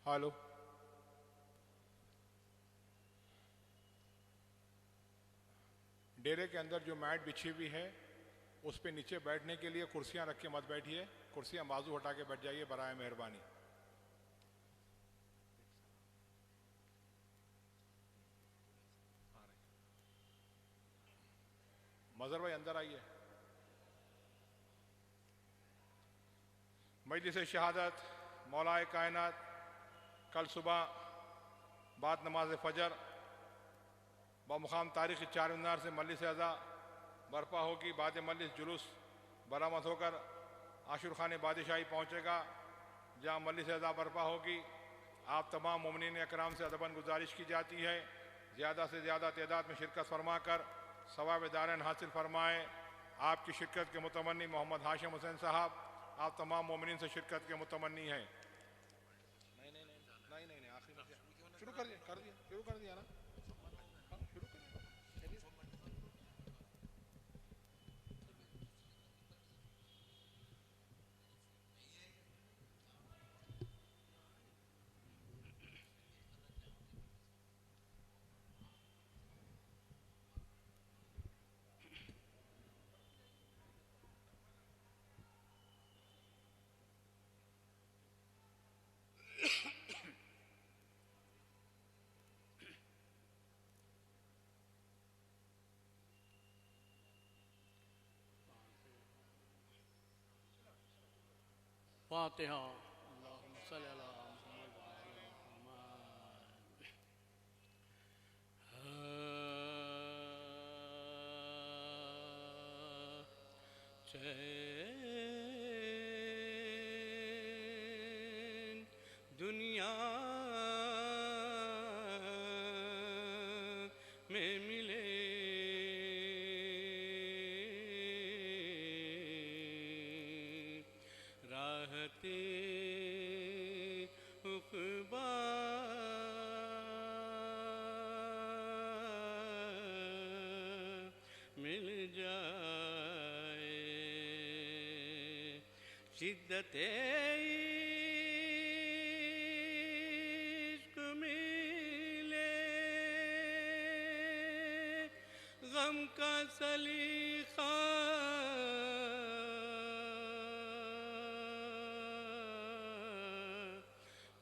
ہالو ڈیرے کے اندر جو میٹ بچھی ہوئی ہے اس پہ نیچے بیٹھنے کے لیے کرسیاں رکھ کے مت بیٹھیے، کرسیاں بازو ہٹا کے بیٹھ جائیے برائے مہربانی۔ مظہر بھائی اندر آئیے۔ مجلس شہادت مولائے کائنات کل صبح بعد نماز فجر بمقام تاریخ 4 مینار سے مجلس اعضا برپا ہوگی۔ بعد مجلس جلوس برآمد ہو کر عاشور خان بادشاہی پہنچے گا جہاں مجلس اعضا برپا ہوگی۔ آپ تمام مومنین اکرام سے ادباً گزارش کی جاتی ہے زیادہ سے زیادہ تعداد میں شرکت فرما کر ثواب دارین حاصل فرمائیں۔ آپ کی شرکت کے متمنی محمد ہاشم حسین صاحب آپ تمام مومنین سے شرکت کے متمنی ہیں۔ نہیں آخری شروع کر دیا نا۔ فاتحہ۔ اللہم صلی علی محمد وعلی محمد۔ چین دنیا میں ملے راحت عقبیٰ مل جائے، شدت عشق ملے، غم کا سلیقہ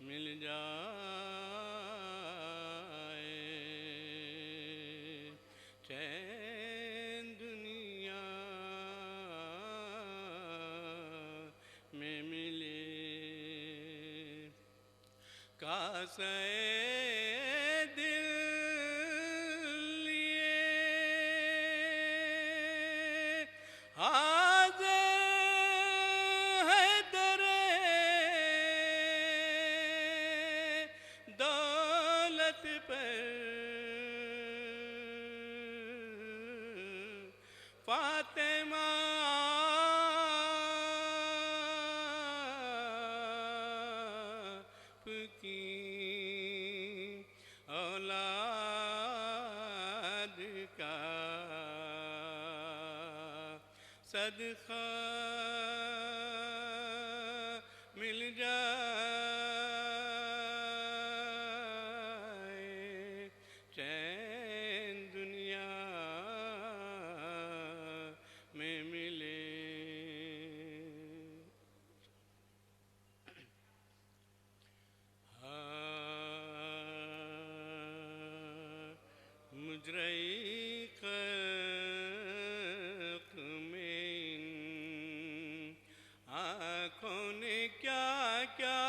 مل جائے، چین دنیا میں ملے، کاسے دل لیے حاضر ہے در دولت پر، فاطمہ کی اولاد کا صدقہ مل جائے، چین دنیا میں ملے۔ مجرئی خلق میں ان آنکھوں نے کیا کیا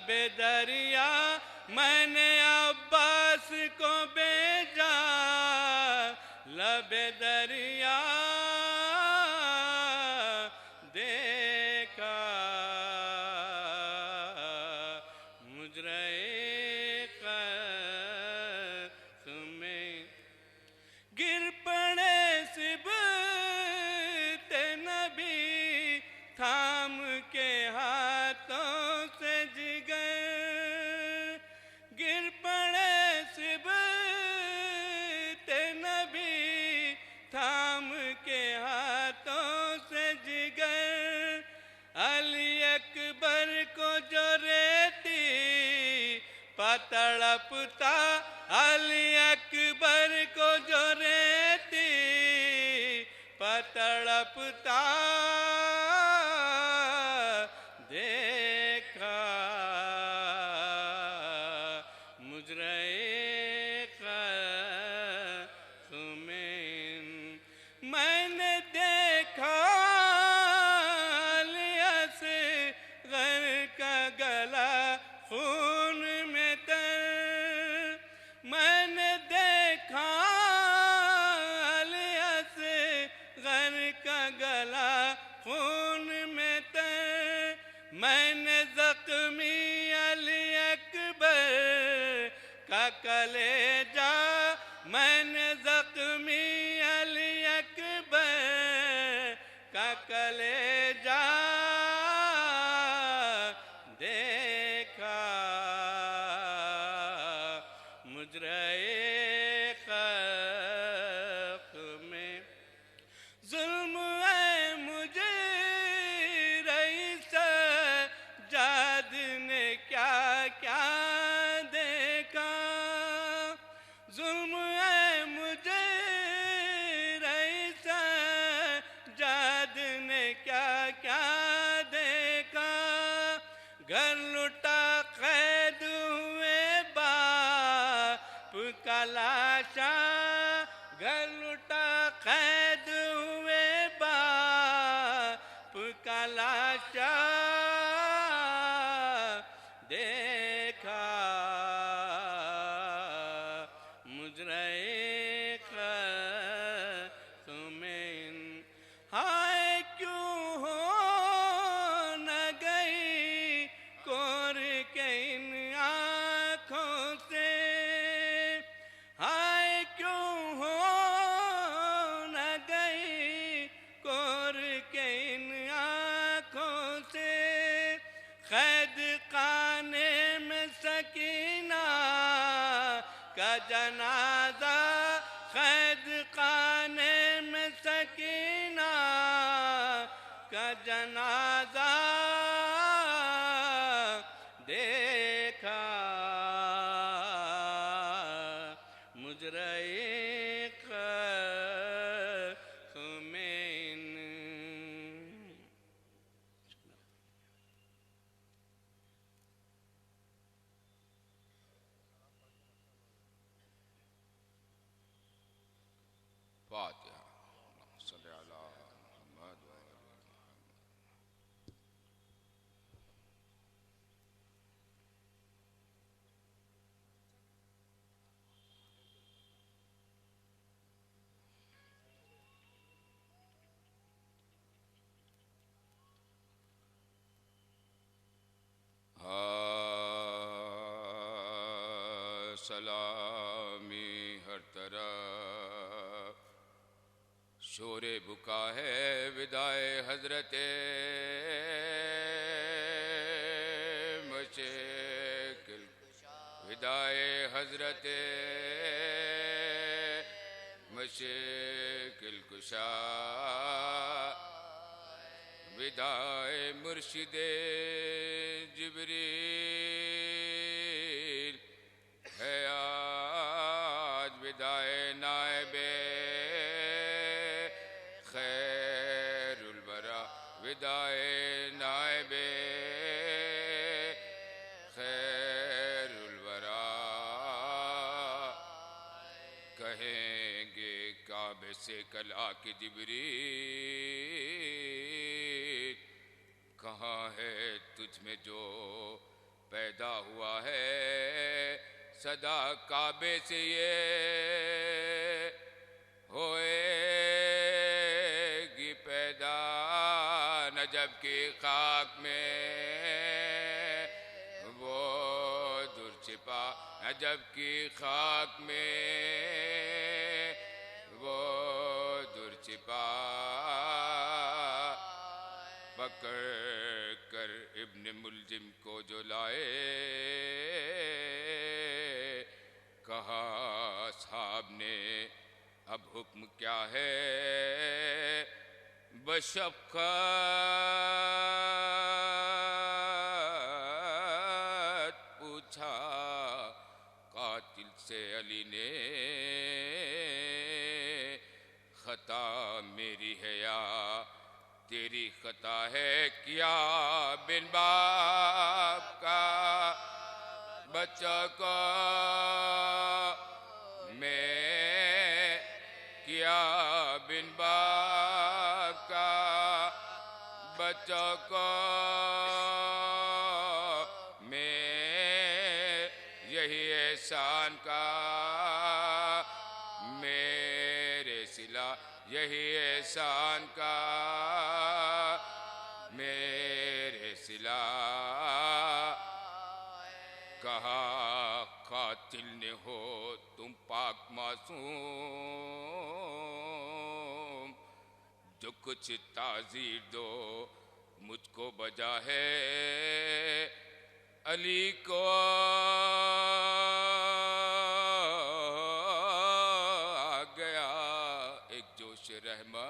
لب دریا میں نے عباس کو بھیجا لب دریا دیکھا مجرے قسم میں گر پڑے صبت نبی تھام کے ہاتھوں سے جگر گر پڑے صبت نبی تھام کے ہاتھوں سے جگر علی اکبر کو جو ریتی پتڑپتا علی اکبر کو جو ریتی پتڑپتا دیکھا مجرے قسم میں نے دیکھا علی اصغر کا گلا خون میں تر میں نے دیکھا علی اصغر کا گلا خون میں تر میں نے زخمی علی اکبر کا کلیجہ میں نے زخمی علی اکبر کا کلیجہ دیکھا مجرے خاک میں ظلم ہے مجھے رئیس جاد نے کیا کیا دیکھا ظلم ہے مجھے رئیس جاد نے کیا کیا دیکھا گھر لٹا قید ہوئے باپ کا لاشا گھر لٹا قید ہوئے باپ کا لاشا دیکھا مجرے قسم ہائے کیوں ہو نہ گئی کور کے ان آنکھوں سے ہائے کیوں ہو نہ گئی کور کے ان آنکھوں سے قید خانے میں سکینہ کا جنازہ قید خانے میں سکینہ کا جنازہ دیکھا مجرے قسم فاتحہ اللہم صلی علی محمد و آل محمد. سلامی ہر طرف شور بکا ہے ودائے حضرت مشکل ودائے حضرت مشکل کشا ودائے مرشد جبریل ہے آج ودائے نائب خیر الورا ودائے نائب خیر الورا کہیں گے کعبے سے کل آ کے جبریل کہاں ہے تجھ میں جو پیدا ہوا ہے صدا کعبے سے یہ ہوئے گی پیدا نجب کی خاک میں وہ در چھپا نجب کی خاک میں وہ در چھپا پکڑ کر ابن ملجم کو جو لائے کہا اصحاب نے اب حکم کیا ہے بشفقت پوچھا قاتل سے علی نے خطا میری ہے یا تیری خطا ہے کیا بن باپ کا بچہ کو میں کیا بن باپ کا بچہ کو میں یہی احسان کا میرے صلہ یہی احسان کا میرے صلہ کہا قاتل نے ہو تم پاک معصوم جو کچھ تعزیر دو مجھ کو بجا ہے علی کو آ گیا ایک جوش رحمت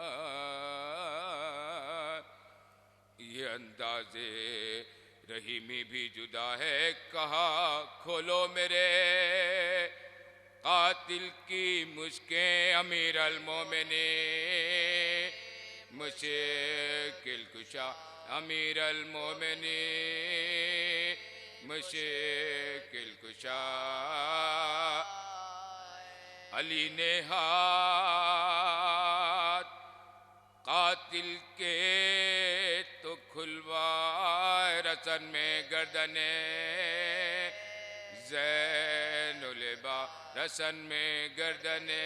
یہ اندازے رحیمی بھی جدا ہے کہا کھولو میرے قاتل کی مشکیں امیر المومنین مشکل کشا امیر المومنین مشکل کشا علی نے ہاتھ قاتل کے تو کھلوائے رسن میں گردنے زین العبا رسن میں گردنے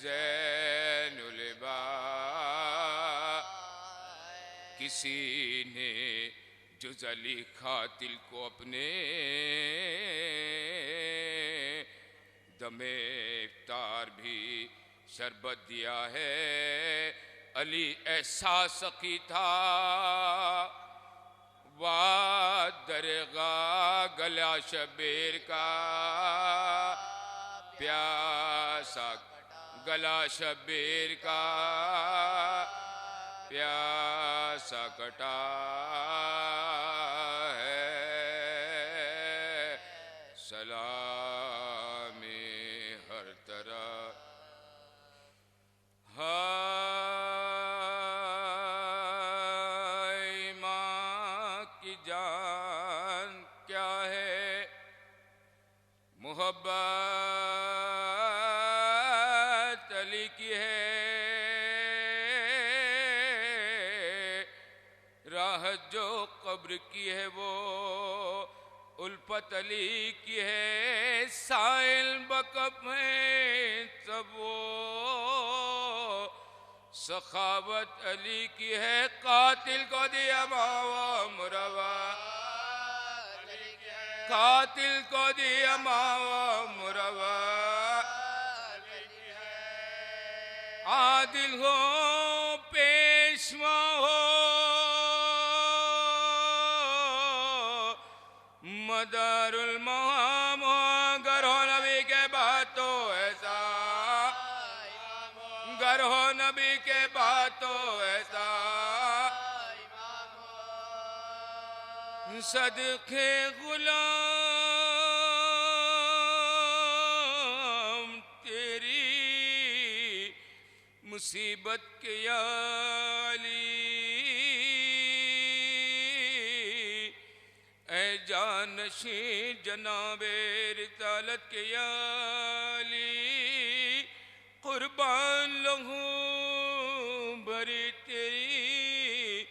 زین العبا کسی نے جز علی قاتل کو اپنے دم افطار بھی شربت دیا ہے علی احساس سخی تھا واد درگاہ گلا شبیر کا پیاسا گلا شبیر کا پیاسا کٹا ہے سلامی ہر طرح ہائے ماں کی جان کیا ہے محبت علی کی ہے راہ جو قبر کی ہے وہ الفت علی کی ہے سائل بکف میں سب وہ سخاوت علی کی ہے قاتل کو دیا ماوا مروا قاتل کو دیا ماوا مروا عادل ہو پیشوا ہو مدار المہام ہو گر ہو نبی کے بعد تو ایسا گر ہو نبی کے بعد تو ایسا صدقے غلام تیری مصیبت کے یا علی اے جانشین جناب رسالت کے یا علی قربان لہوں بھری تیری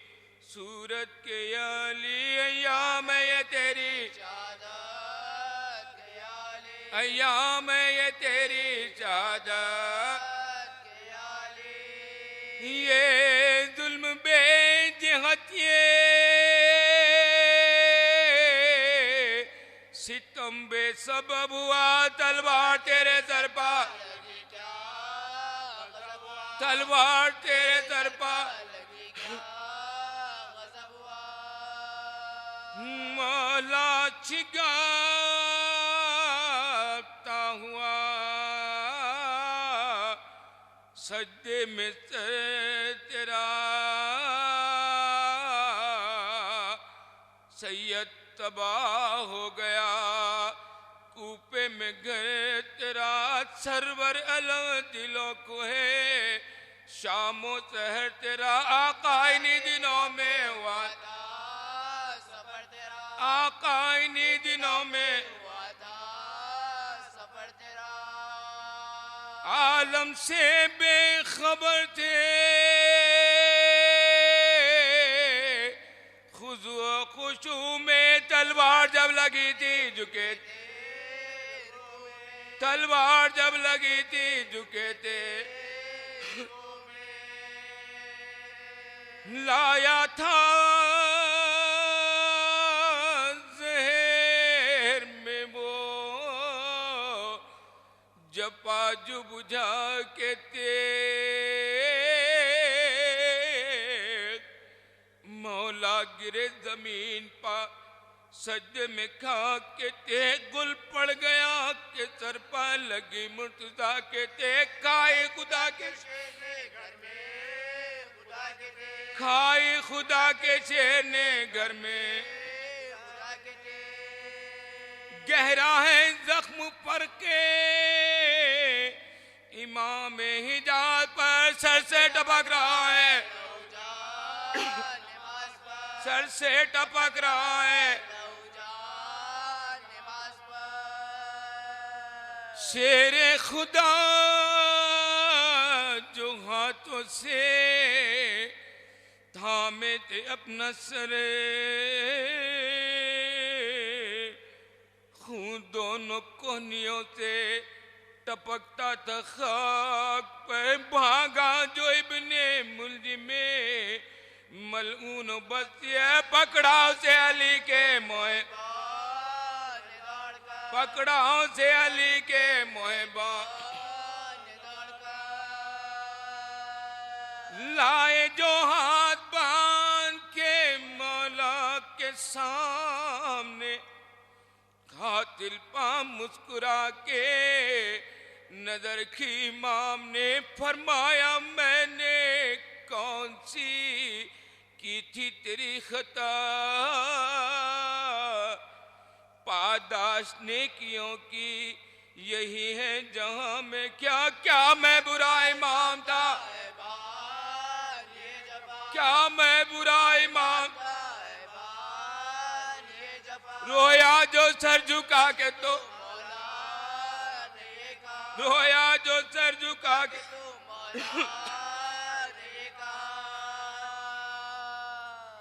صورت کے یا علی ایام ایام یہ تیری شہادت یہ ظلم بے جہت یہ ستم بے سبب ہوا تلوار تیرے سر پر تلوار تیرے سر پر مولا چھگاتا ہوا سجدے میں تیرا سید تباہ ہو گیا کوپے میں گھر تیرا سرور علم دلوں کو ہے شام و سحر تیرا آقا انہی دنوں میں ہوا آقا انہی دنوں میں عالم سے بے خبر تھے خضوع و خشوع میں تلوار جب لگی تھی جھکے تلوار جب لگی تھی جھکے تھے لایا تھا زہر میں وہ جپا جو بجھا کے تیغ مولا گرے زمین پا سجدے میں کھاک کے تیغ گل پڑ گیا کہ سر پا لگی مرتضیٰ کے تیغ کھائے خدا کے کھائے خدا کے شیر نے گھر میں گہرا ہے زخم پر کے امام حجاز پر سر سے ٹپک رہا ہے سر سے ٹپک رہا ہے شیر خدا جو ہاتھوں سے تھامے تھے اپنا سر خون دونوں کوہنیوں سے ٹپکتا تھا خاک پر بھاگا جو ابن ملجم ملعون و بستی ہے پکڑا اسے علی کے موئے پکڑا اسے علی کے محبا لائے جو ہاتھ باندھ کے مولا کے سامنے قاتل پا مسکرا کے نظر کی امام نے فرمایا میں نے کون سی کی تھی تیری خطا پاداش نیکیوں کی یہی ہے جہاں میں کیا کیا میں برا امام تھا کیا میں برا امام رویا جو سر جھکا کے تو رویا جو سر جھکا کے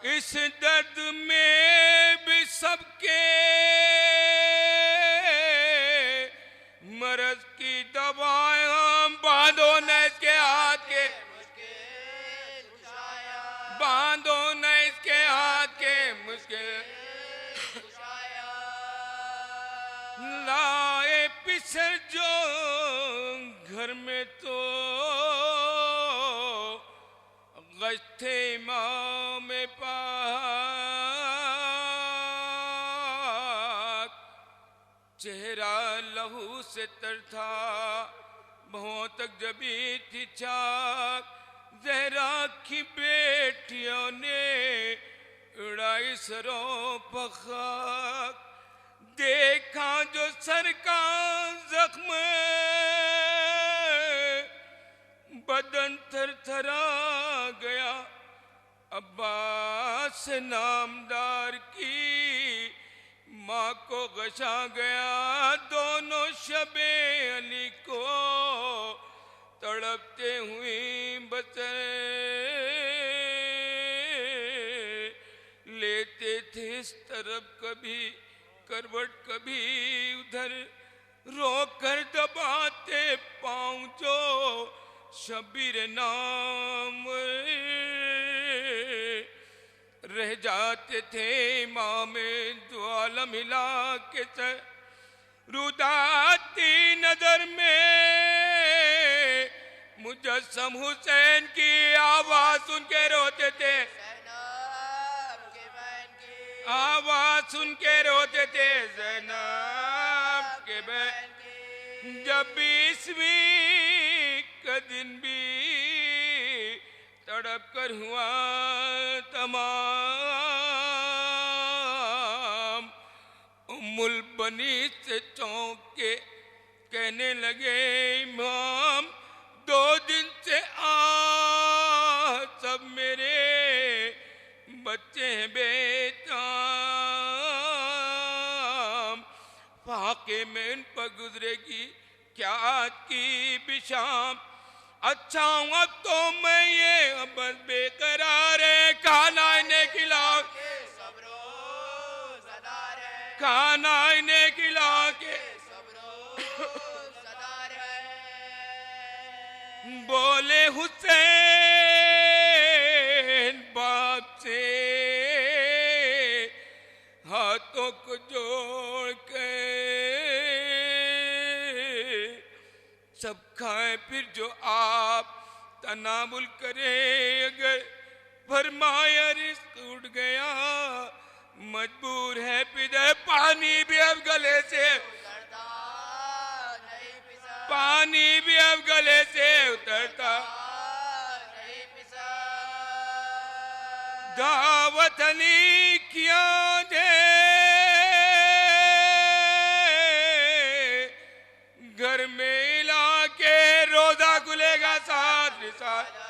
اس درد میں بھی سب کے مرض کی دوائیں ہم باندھو نہ اس کے ہاتھ کے باندھو نہ اس کے ہاتھ کے مشکل لائے پسر جو گھر میں تو گشت امام پاک چہرہ لہو سے تر تھا بہوں تک جبی تھی چاک زہرا کی بیٹیوں نے اڑائی سروں پہ خاک دیکھا جو سر کا زخم بدن تھر تھرا گیا عباس نامدار کی ماں کو غشا گیا دونوں شب علی کو تڑپتے ہوئی بسر لیتے تھے اس طرف کبھی کروٹ کبھی ادھر رو کر دباتے پاؤں جو شبیر نام رہ جاتے تھے امام دو عالم ہلا کے سر روداتی نظر میں مجسم حسین کی آواز سن کے روتے تھے آواز سن کے روتے تھے زینب کے بہن جب 20ویں کا دن بھی تڑپ کر ہوا تمام ام البنی سے چونک کے کہنے لگے امام 2 دن سے سب میرے بچے ہیں بیتام فاقے میں ان پر گزرے گی کیا آج کی بشام اچھا ہوں اب تو میں یہ بس بے قرار ہے کھانا انہیں کھلا کھانا انہیں کھلا کے بولے حسین باپ سے ہاتھوں کو جوڑ کے سب کھائیں پھر جو آپ تناول کریں اگر فرمایا رزق اٹھ گیا مجبور ہے پدر پانی بھی اب گلے سے پانی بھی اب گلے سے اترتا دعوت علی کیا دے گھر میں لا کے روزہ کھلے گا 7 رسالہ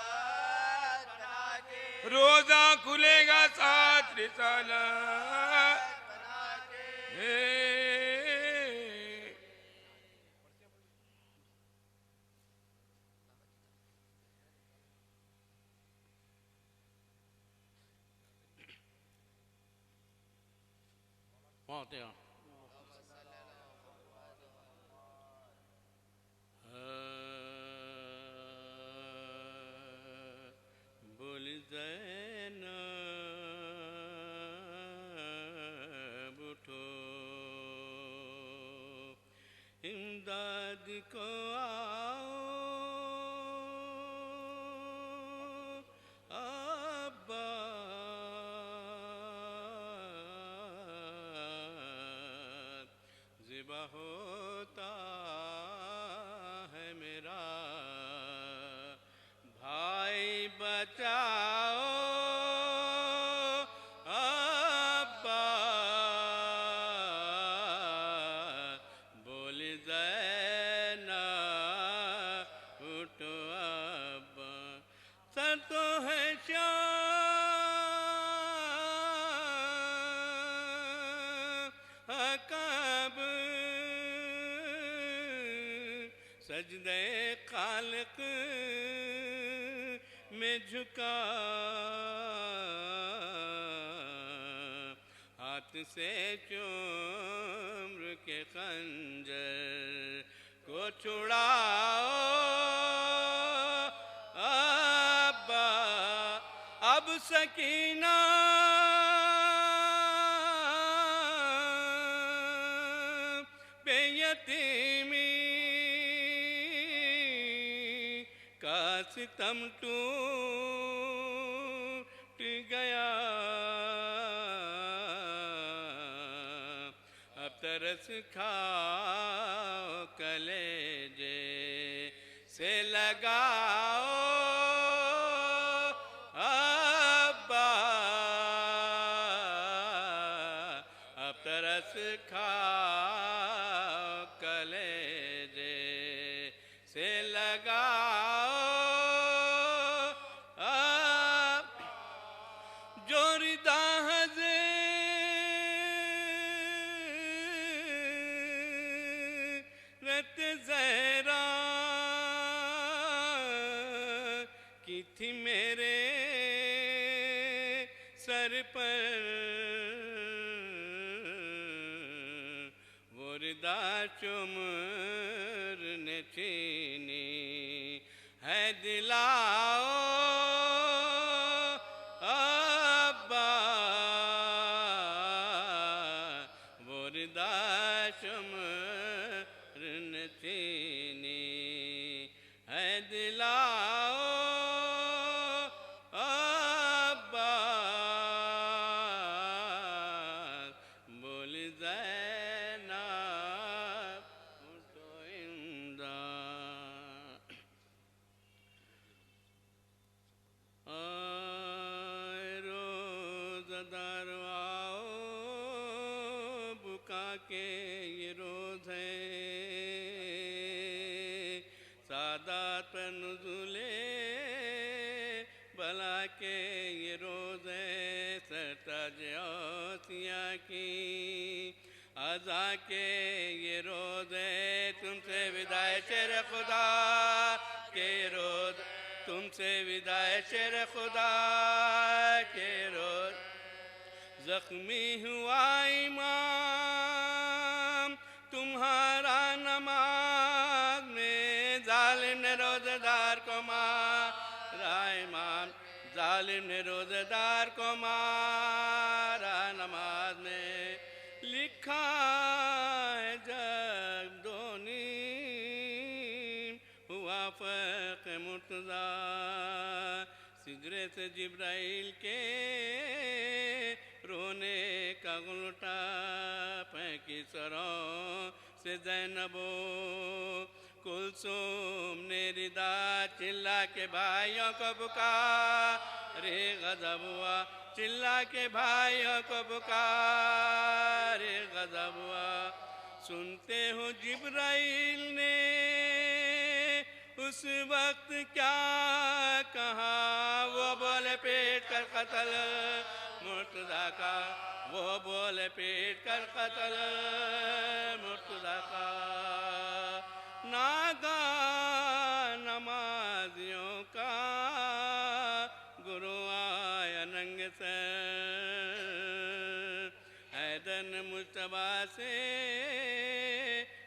روزہ کھلے گا 7 رسالہ فاتحہ بول زینب اٹھو امداد کو آؤ ذبح ہوتا ہے میرا بھائی بچاؤ ابا بول زینب اٹھو ابا سر تو ہے سجدے خالق میں جھکا ہاتھ سے چومر کے خنجر کو چھڑاؤ ابا اب سکینہ بے یتیمی ستم ٹوٹ گیا اب ترس کھاؤ کلیجے سے لگاؤ ابا اب ترس کھاؤ کلیجے سے لگاؤ تھی میرے سر پر وہ بردار چمر نچینی ہے دلاؤ ابا بردار چمر نچینی ہے دلاؤ ابا بول زینب تو امداد آئے روزدار آؤ بکا کے یہ روز ہے سادات پر نزول بلا کے یہ روز ہے سرتاج اوسیا کی عزا کے یہ روز ہے تم سے وداع شیر خدا کے روز تم سے وداع شیر خدا کے روز زخمی ہوا امام تمہارا نماز میں ظالم نے روزہ دار کو مارا امام ظالم نے روزہ دار کو مارا نماز میں لکھا ہے جب دونی ہوا فق مرتضی سجرے سے جبرائیل کے رونے کا غلطہ پھینکی سروں سے زینبو کلثوم نے ردا چلا کے بھائیوں کو پکارے غضب ہوا چلا کے بھائیوں کو پکارے غضب ہوا سنتے ہو جبرائیل نے اس وقت کیا کہا وہ بولے پیٹ کر قتل مرتضیٰ کا وہ بولے پیٹ کر قتل مرتضیٰ کا ناگہاں نمازیوں کا گرو آیا ننگ سر حیدر نے مجتبیٰ سے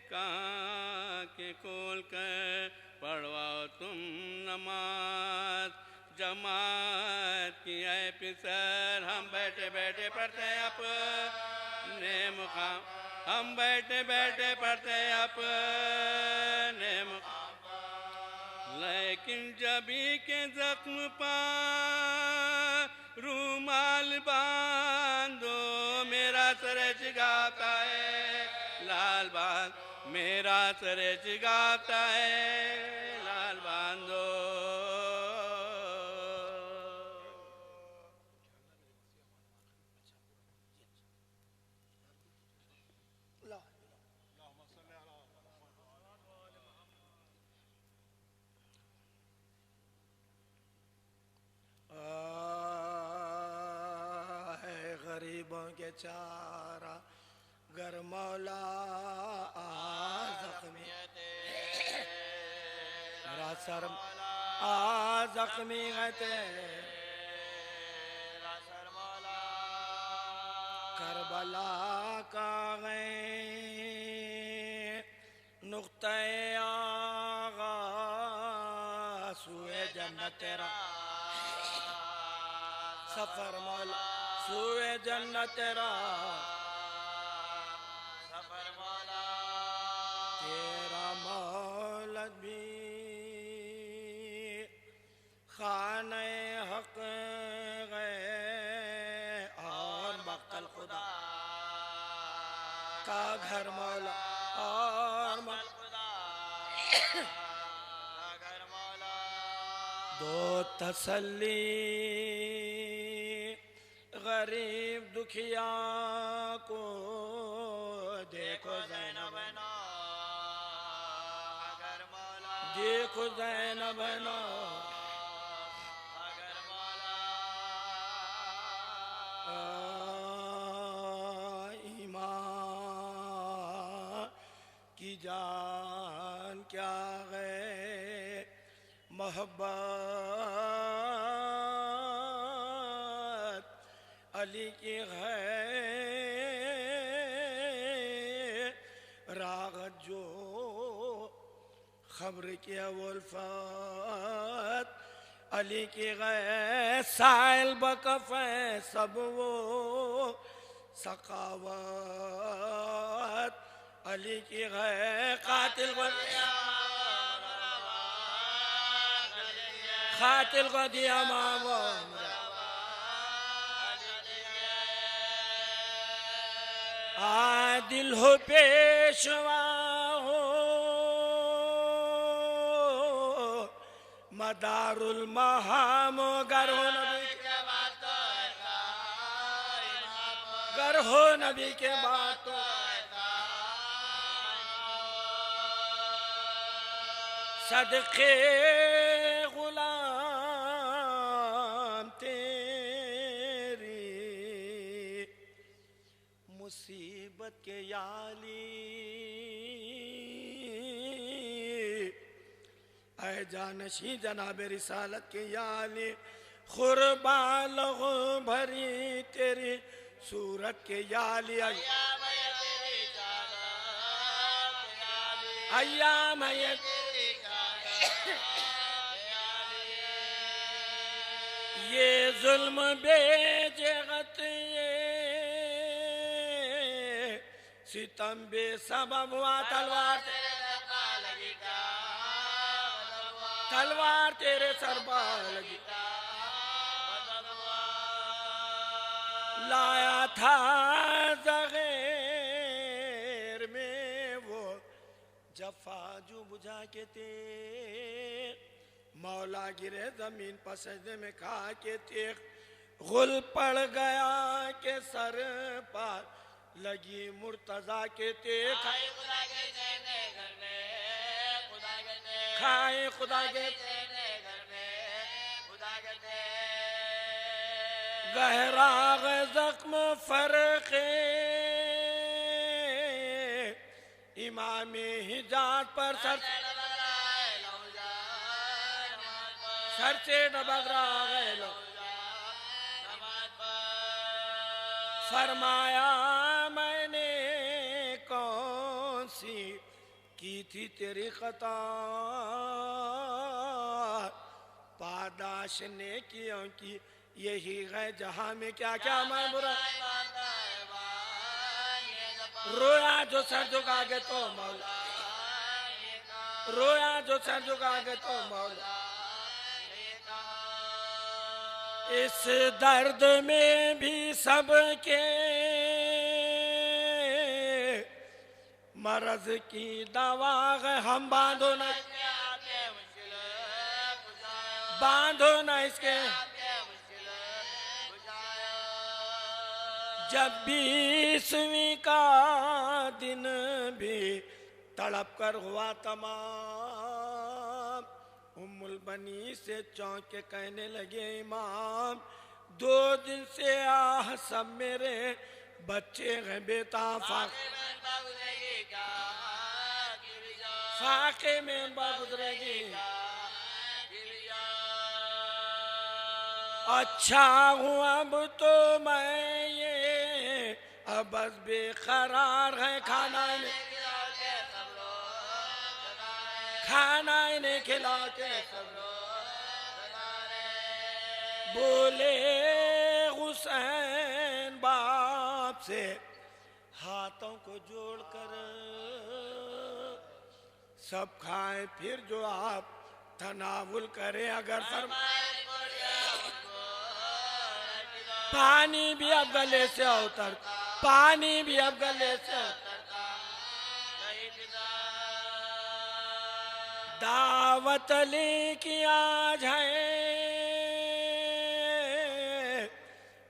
کہا کہ کھول کر پڑھواؤ تم نماز جماعت کی اے پسر ہم بیٹھے بیٹھے پڑھتے اپنے مقام ہم بیٹھے بیٹھے پڑھتے اپنے مقام لیکن جبھی کے زخم پا رومال باندھو میرا سر جگاتا ہے لال باندھ میرا سر جگاتا ہے لال باندھو غریبوں کے چارہ گر مولا زخمی میرا سر زخمی ہے تیرا سر مولا کربلا کا ہے نقطہ آغاز سوئے جنت تیرا سفر مولا سوئے جنت تیرا سفر مولا تیرا مولد بھی خانہ حق گئے اور مقتل خدا کا گھر مولا اور مقتل خدا کا گھر مولا دو تسلی غریب دکھیا کو دیکھو زینب اگر مولا دیکھو زینب اگر مولا ایمان کی جان کیا ہے محبت علی کی ہے خبر کی الفت علی کی غیر سائل بکف ہے سب وہ سخاوت علی کی غیر قاتل کو دیا ماں عادل ہو پیشوا ہو مدار المہام گر ہو نبی کے باتوں صدقے غلام تیری مصیبت کے یالی اے جانشی جناب رسالت کے یالی خربال بھری تیری صورت کے یالی ایام یہ ظلم بے جغت یہ ستم بے سبب ہوا تلوار تیرے سر پر لگی لایا تھا زغیر میں وہ جفا جو بجھا کے تیغ مولا گرے زمین پر سجدے میں کھا کے تیغ غل پڑ گیا کہ سر پر لگی مرتضی کے تیغ کھائے خدا کے گہراغ زخم فرق امام حجاز پر سر سے ڈبک رہا گئے فرمایا میں نے کون سی کی تھی تیری خطا پاداش نیکیوں کی یہی ہے جہاں میں کیا کیا میں برا رویا جو سر جھکا کے تو مولا رویا جو سر جھکا کے تو مولا اس درد میں بھی سب کے مرض کی دوا ہے ہم باندھو نہ اس کے جب 20ویں کا دن بھی تڑپ کر ہوا تمام ام البنی سے چونک کے کہنے لگے امام 2 دن سے سب میرے بچے ہیں بیٹا فاقے میں گزرے گی اچھا ہوں اب تو میں یہ اب بس بے قرار ہے کھانا انہیں کھلا کے بولے حسین باپ سے ہاتھوں کو جوڑ کر سب کھائیں پھر جو آپ تناول کریں اگر پانی بھی اب گلے سے اتر پانی بھی اب گلے سے دعوت لے کی آج ہے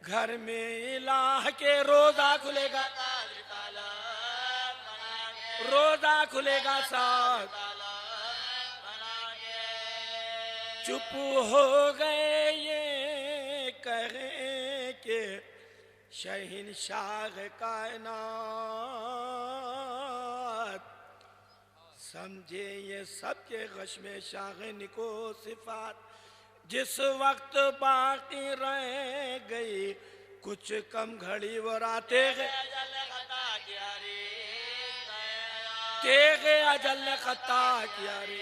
گھر میں الہ کے روزہ کھلے گا ساتھ چپ ہو گئے یہ کہیں کہ شہنشاہ کائنات سمجھے یہ سب کے غشم شاغن کو صفات جس وقت باقی رہ گئی کچھ کم گھڑی وہ راتے تیغ اجل نے خطا کیا ری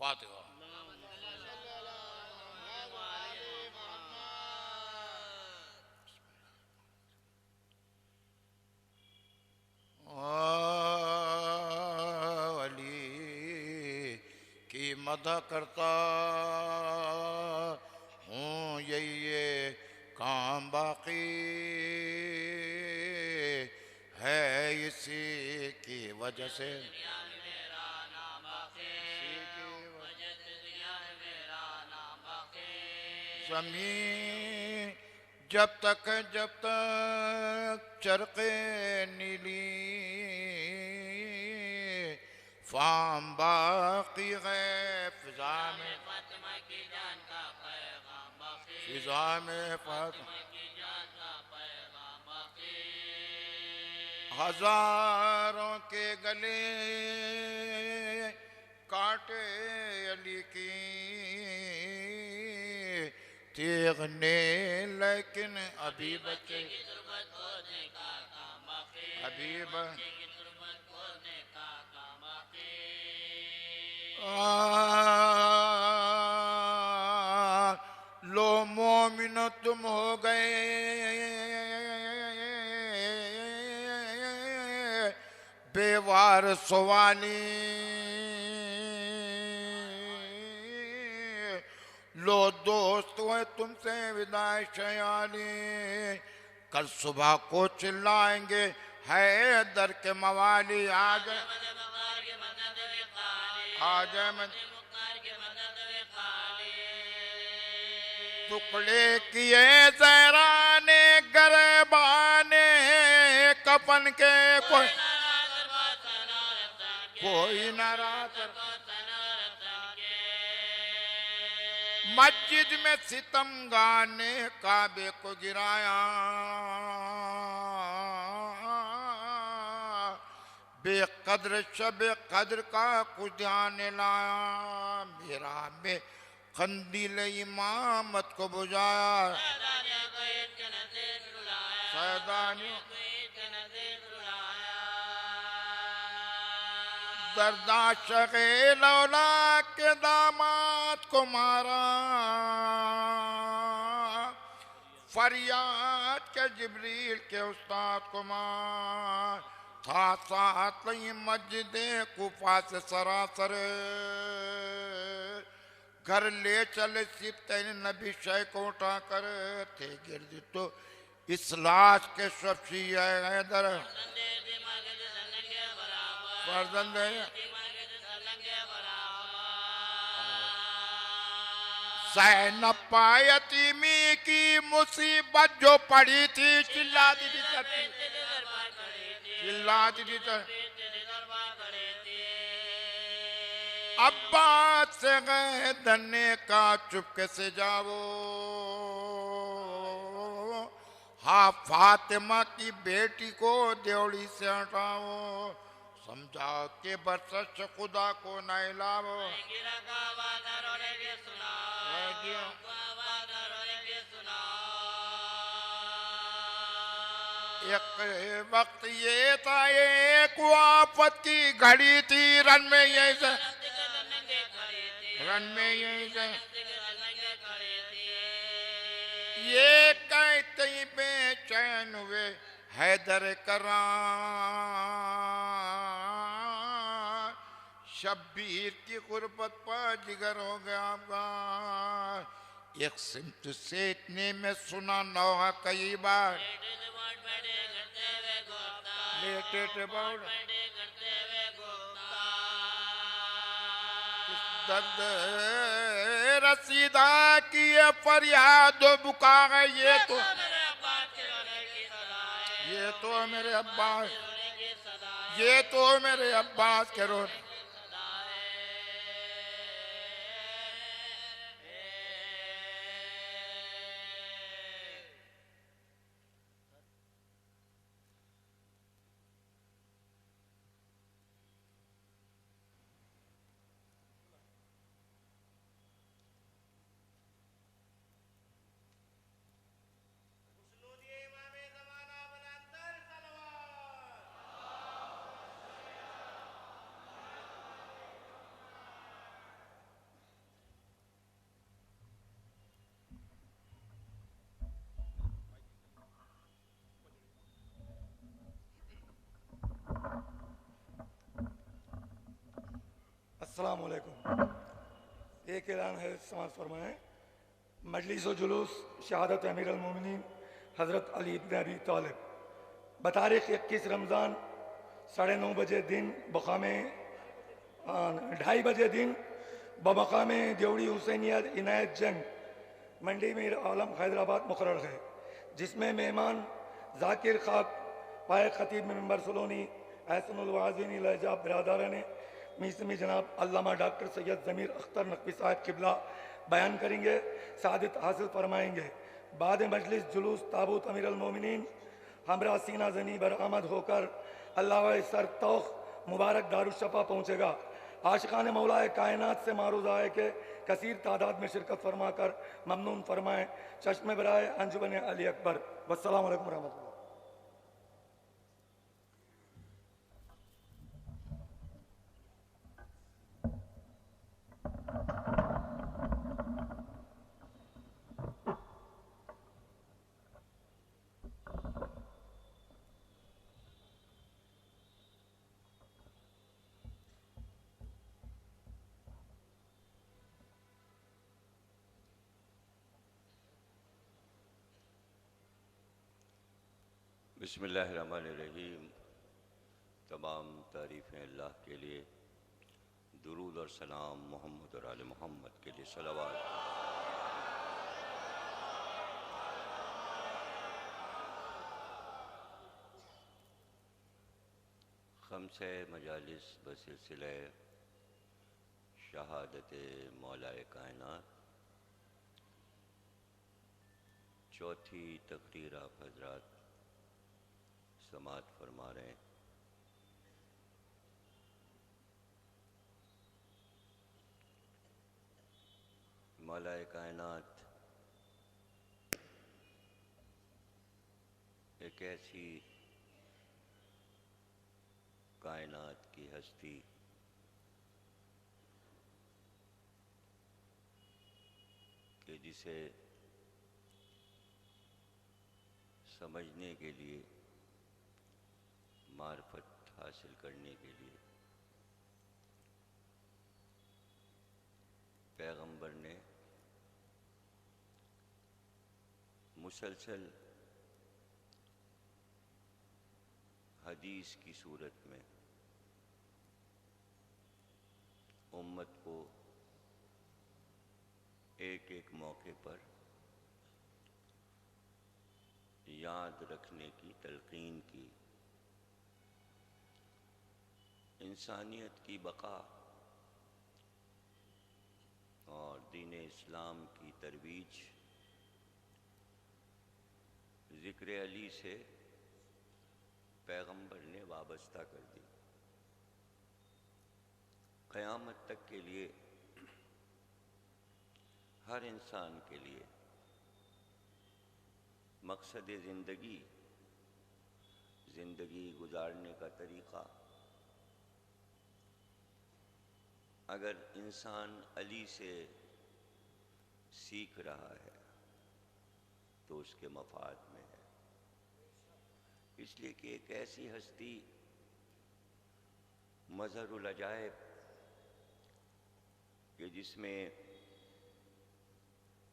فاتحہ. علی کی مدح کرتا ہوں یہ کام باقی ہے اسی کی وجہ سے زمین جب تک چرق نیلی فام باقی ہے فضا میں فاطمہ کی جان کا پیغام باقی فضا میں فاطمہ کی جان کا پیغام باقی ہزاروں کے گلے کاٹے علی کی تیغ نے لیکن ابھی بچے ابھی لو مومن تم ہو گئے بے وار سوالی لو دوست ہوئے تم سے وداع شیالی کل صبح کو چلائیں گے ہے در کے موالی آج ٹکڑے کیے زہران گربان کفن کے کوئی ناراض مسجد میں ستم گانے کعبے کو گرایا بے قدر شب قدر کا کچھ دھیان لایا میرا میں قندیل امامت کو بجھایا سیدانیوں دردہ شغیل اولا کے داماد کو مارا فریاد کے جبریل کے استاد کو مار تھا ساتھ لئی مسجد کوفہ سے سراسر گھر لے چلے سبتین نبی شے کو اٹھا کر تھے گرد تو اس لاش کے شفشی حیدر فرزند زینب پا یتیمی کی مصیبت جو پڑی تھی چلاتی تھی چلاتی تھی عباس سے گئے دھنے کا چپکے سے جاؤ ہاں فاطمہ کی بیٹی کو دیوڑی سے ہٹاؤ سمجھا کہ برسش خدا کو نہ علاوہ ایک وقت یہ تھا ایک وافت کی گھڑی تھی رن میں یہی سے رن میں یہی سے یہ کہتے ہی بے چین ہوئے حیدر کرام شبیر کی غربت پر جگر ہو گیا آپ کا ایک سمت سے اتنے میں سنا نوحہ کئی بار لیٹے ٹے باؤڑ درد رسیدہ کی فریاد و بکا ہے یہ یہ تو میرے عباس، یہ تو میرے عباس کے رو. السلام علیکم. ایک اعلان ہے، سماعت فرمائیں. مجلس و جلوس شہادت امیر المومنین حضرت علی بن ابی طالب بتاریخ 21 رمضان 9:30 بجے دن بقام 2:30 بجے دن بمقام دیوڑی حسینیت عنایت جنگ منڈی میر عالم حیدرآباد مقرر ہے، جس میں مہمان ذاکر خاک پائے خطیب منبر سلونی احسن الواعظین لحجاب برادران میسمی جناب علامہ ڈاکٹر سید ضمیر اختر نقوی صاحب قبلہ بیان کریں گے، سعادت حاصل فرمائیں گے. بعد مجلس جلوس تابوت امیر المومنین ہمراہ سینہ زنی برآمد ہو کر اللہ سر توخ مبارک دارالشفا پہنچے گا. عاشقان مولا کائنات سے معروضہ ہے کہ کثیر تعداد میں شرکت فرما کر ممنون فرمائیں. چشم برائے انجمن علی اکبر. والسلام علیکم ورحمۃ اللہ. بسم اللہ الرحمن الرحیم. تمام تعریفیں اللہ کے لیے، درود اور سلام محمد اور آل محمد کے لیے صلوات. خمسہ مجالس بسلسلہ شہادت مولا کائنات، چوتھی تقریر آپ حضرات سماعت فرما رہے ہیں. مولا کائنات ایک ایسی کائنات کی ہستی کہ جسے سمجھنے کے لیے، معرفت حاصل کرنے کے لیے پیغمبر نے مسلسل حدیث کی صورت میں امت کو ایک ایک موقع پر یاد رکھنے کی تلقین کی. انسانیت کی بقا اور دین اسلام کی ترویج ذکر علی سے پیغمبر نے وابستہ کر دی. قیامت تک کے لیے ہر انسان کے لیے مقصد زندگی گزارنے کا طریقہ اگر انسان علی سے سیکھ رہا ہے تو اس کے مفاد میں ہے. اس لیے کہ ایک ایسی ہستی مظہر العجائب کہ جس میں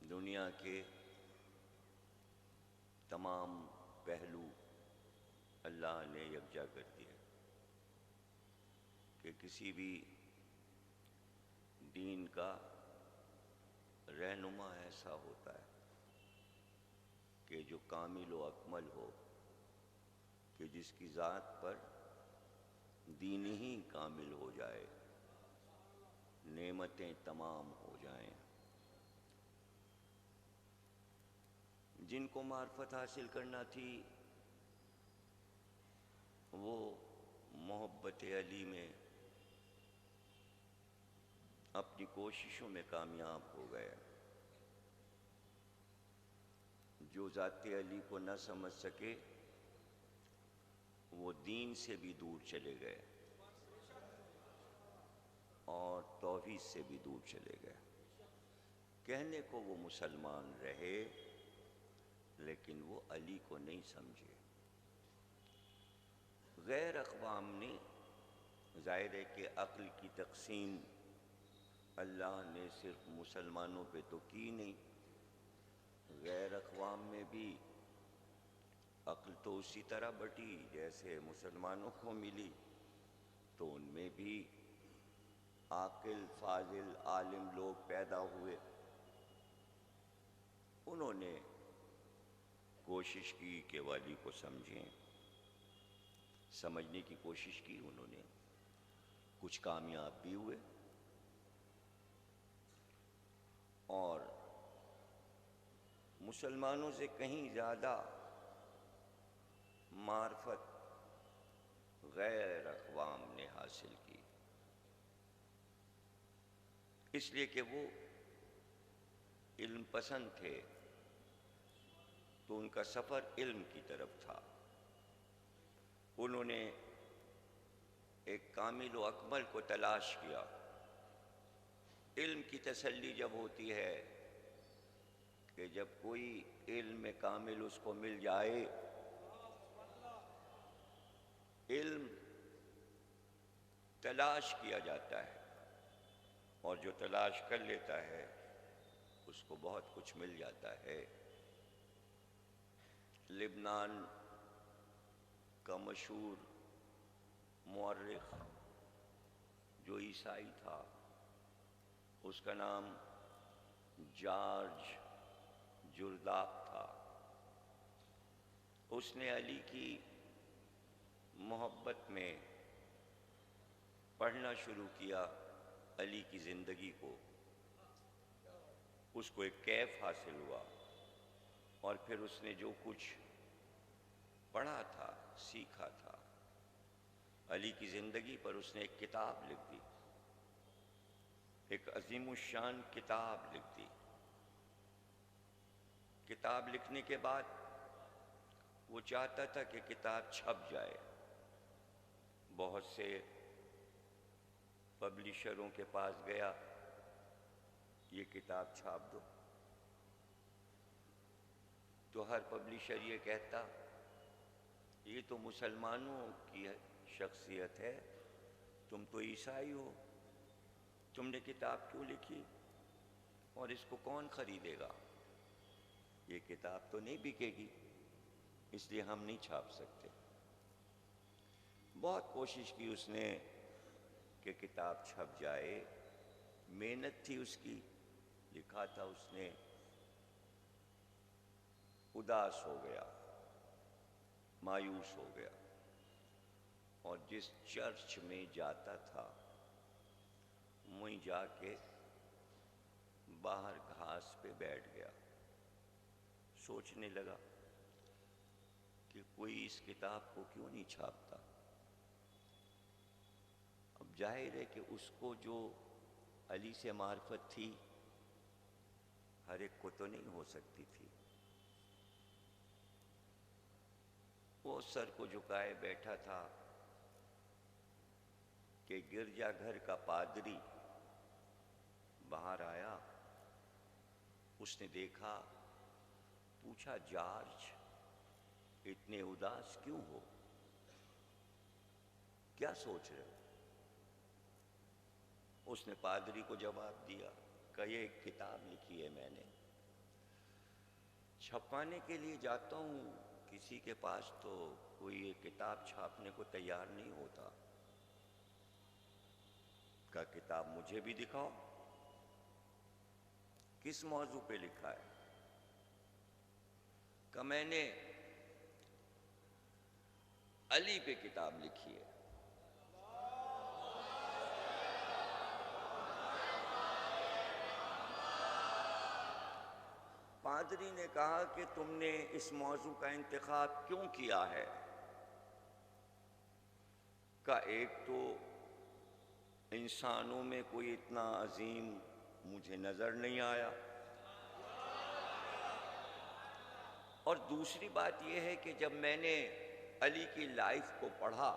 دنیا کے تمام پہلو اللہ نے یکجا کر دیا کہ کسی بھی دین کا رہنما ایسا ہوتا ہے کہ جو کامل و اکمل ہو کہ جس کی ذات پر دین ہی کامل ہو جائے، نعمتیں تمام ہو جائیں۔ جن کو معرفت حاصل کرنا تھی وہ محبت علی میں اپنی کوششوں میں کامیاب ہو گئے۔ جو ذات علی کو نہ سمجھ سکے وہ دین سے بھی دور چلے گئے اور توحید سے بھی دور چلے گئے۔ کہنے کو وہ مسلمان رہے لیکن وہ علی کو نہیں سمجھے۔ غیر اقوام نے، ظاہر ہے کہ عقل کی تقسیم اللہ نے صرف مسلمانوں پہ تو کی نہیں، غیر اقوام میں بھی عقل تو اسی طرح بٹی جیسے مسلمانوں کو ملی، تو ان میں بھی عاقل، فاضل، عالم لوگ پیدا ہوئے۔ انہوں نے کوشش کی کہ والی کو سمجھیں، سمجھنے کی کوشش کی انہوں نے، کچھ کامیاب بھی ہوئے اور مسلمانوں سے کہیں زیادہ معرفت غیر اقوام نے حاصل کی، اس لیے کہ وہ علم پسند تھے تو ان کا سفر علم کی طرف تھا۔ انہوں نے ایک کامل و اکمل کو تلاش کیا۔ علم کی تسلی جب ہوتی ہے کہ جب کوئی علم میں کامل اس کو مل جائے، علم تلاش کیا جاتا ہے اور جو تلاش کر لیتا ہے اس کو بہت کچھ مل جاتا ہے۔ لبنان کا مشہور مورخ جو عیسائی تھا، اس کا نام جارج جرداق تھا۔ اس نے علی کی محبت میں پڑھنا شروع کیا علی کی زندگی کو، اس کو ایک کیف حاصل ہوا اور پھر اس نے جو کچھ پڑھا تھا، سیکھا تھا، علی کی زندگی پر اس نے ایک کتاب لکھ دی، ایک عظیم الشان کتاب لکھ دی۔ کتاب لکھنے کے بعد وہ چاہتا تھا کہ کتاب چھپ جائے، بہت سے پبلشروں کے پاس گیا، یہ کتاب چھاپ دو، تو ہر پبلشر یہ کہتا یہ تو مسلمانوں کی شخصیت ہے، تم تو عیسائی ہو، تم نے کتاب کیوں لکھی اور اس کو کون خریدے گا؟ یہ کتاب تو نہیں بکے گی، اس لیے ہم نہیں چھاپ سکتے۔ بہت کوشش کی اس نے کہ کتاب چھپ جائے، محنت تھی اس کی، لکھا تھا اس نے، اداس ہو گیا، مایوس ہو گیا اور جس چرچ میں جاتا تھا وہیں جا کے باہر گھاس پہ بیٹھ گیا، سوچنے لگا کہ کوئی اس کتاب کو کیوں نہیں چھاپتا۔ اب ظاہر ہے کہ اس کو جو علی سے معرفت تھی ہر ایک کو تو نہیں ہو سکتی تھی۔ وہ سر کو جھکائے بیٹھا تھا کہ گرجا گھر کا پادری باہر آیا، اس نے دیکھا، پوچھا جارج اتنے اداس کیوں ہو، کیا سوچ رہے ہو؟ اس نے پادری کو جواب دیا کہ یہ ایک کتاب لکھی ہے میں نے، چھپوانے کے لیے جاتا ہوں کسی کے پاس تو کوئی یہ کتاب چھاپنے کو تیار نہیں ہوتا، کہ کتاب مجھے بھی دکھاؤ، کس موضوع پہ لکھا ہے؟ کہ میں نے علی پہ کتاب لکھی ہے. پادری نے کہا کہ تم نے اس موضوع کا انتخاب کیوں کیا ہے؟ کہ ایک تو انسانوں میں کوئی اتنا عظیم مجھے نظر نہیں آیا، اور دوسری بات یہ ہے کہ جب میں نے علی کی لائف کو پڑھا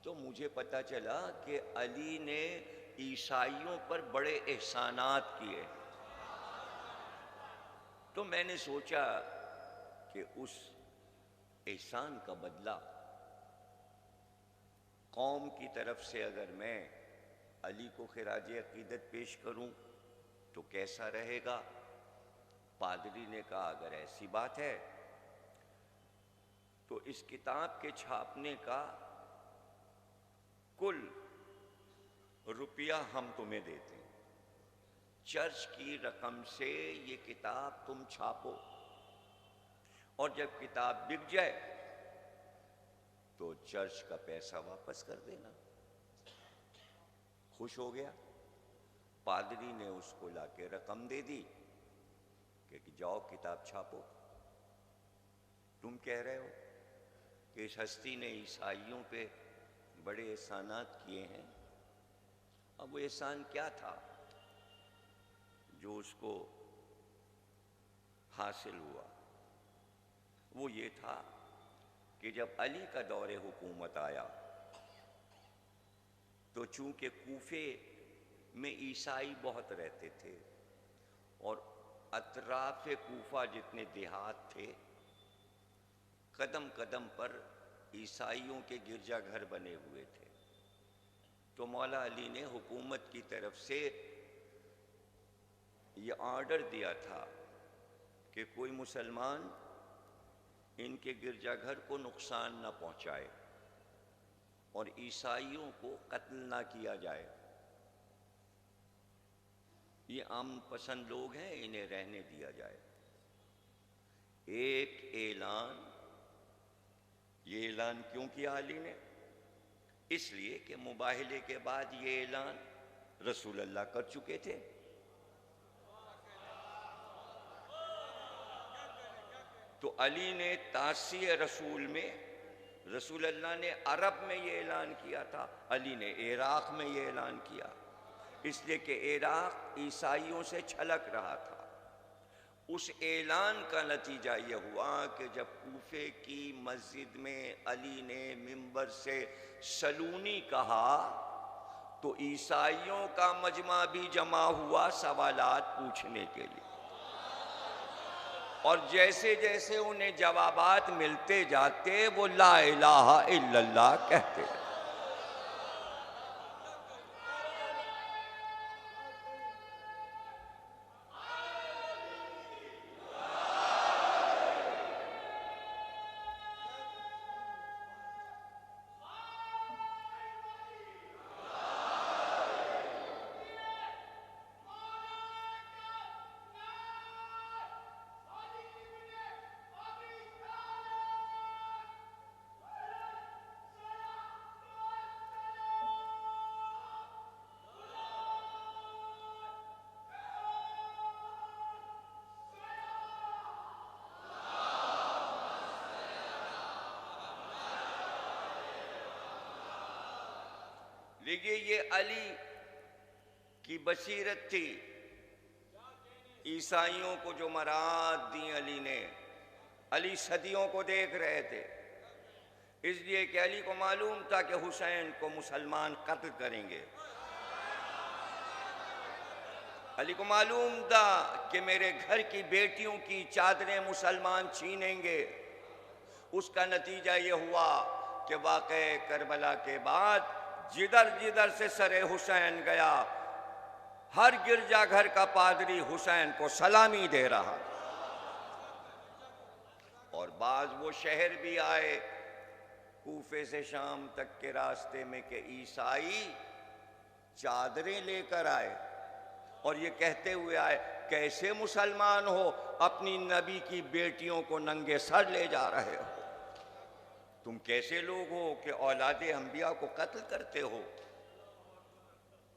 تو مجھے پتہ چلا کہ علی نے عیسائیوں پر بڑے احسانات کیے. تو میں نے سوچا کہ اس احسان کا بدلہ قوم کی طرف سے اگر میں علی کو خراج عقیدت پیش کروں تو کیسا رہے گا؟ پادری نے کہا اگر ایسی بات ہے تو اس کتاب کے چھاپنے کا کل روپیہ ہم تمہیں دیتے ہیں، چرچ کی رقم سے یہ کتاب تم چھاپو، اور جب کتاب بک جائے تو چرچ کا پیسہ واپس کر دینا. خوش ہو گیا. پادری نے اس کو لا کے رقم دے دی کہ جاؤ کتاب چھاپو. تم کہہ رہے ہو کہ اس ہستی نے عیسائیوں پہ بڑے احسانات کیے ہیں. اب وہ احسان کیا تھا جو اس کو حاصل ہوا؟ وہ یہ تھا کہ جب علی کا دور حکومت آیا تو چونکہ کوفے میں عیسائی بہت رہتے تھے اور اطراف کوفہ جتنے دیہات تھے قدم قدم پر عیسائیوں کے گرجا گھر بنے ہوئے تھے، تو مولا علی نے حکومت کی طرف سے یہ آرڈر دیا تھا کہ کوئی مسلمان ان کے گرجا گھر کو نقصان نہ پہنچائے اور عیسائیوں کو قتل نہ کیا جائے. یہ امن پسند لوگ ہیں، انہیں رہنے دیا جائے. ایک اعلان، یہ اعلان کیوں کیا علی نے؟ اس لیے کہ مباہلے کے بعد یہ اعلان رسول اللہ کر چکے تھے. تو علی نے تاسی رسول میں، رسول اللہ نے عرب میں یہ اعلان کیا تھا، علی نے عراق میں یہ اعلان کیا، اس لیے کہ عراق عیسائیوں سے چھلک رہا تھا. اس اعلان کا نتیجہ یہ ہوا کہ جب کوفے کی مسجد میں علی نے منبر سے سلونی کہا تو عیسائیوں کا مجمع بھی جمع ہوا سوالات پوچھنے کے لیے، اور جیسے جیسے انہیں جوابات ملتے جاتے وہ لا الہ الا اللہ کہتے. دیکھیے یہ علی کی بصیرت تھی. عیسائیوں کو جو مراد دی علی نے، علی صدیوں کو دیکھ رہے تھے، اس لیے کہ علی کو معلوم تھا کہ حسین کو مسلمان قتل کریں گے. علی کو معلوم تھا کہ میرے گھر کی بیٹیوں کی چادریں مسلمان چھینیں گے. اس کا نتیجہ یہ ہوا کہ واقع کربلا کے بعد جدھر جدھر سے سر حسین گیا ہر گرجا گھر کا پادری حسین کو سلامی دے رہا. اور بعض وہ شہر بھی آئے کوفے سے شام تک کے راستے میں کہ عیسائی چادریں لے کر آئے اور یہ کہتے ہوئے آئے کیسے مسلمان ہو، اپنی نبی کی بیٹیوں کو ننگے سر لے جا رہے ہو. تم کیسے لوگ ہو کہ اولاد انبیاء کو قتل کرتے ہو؟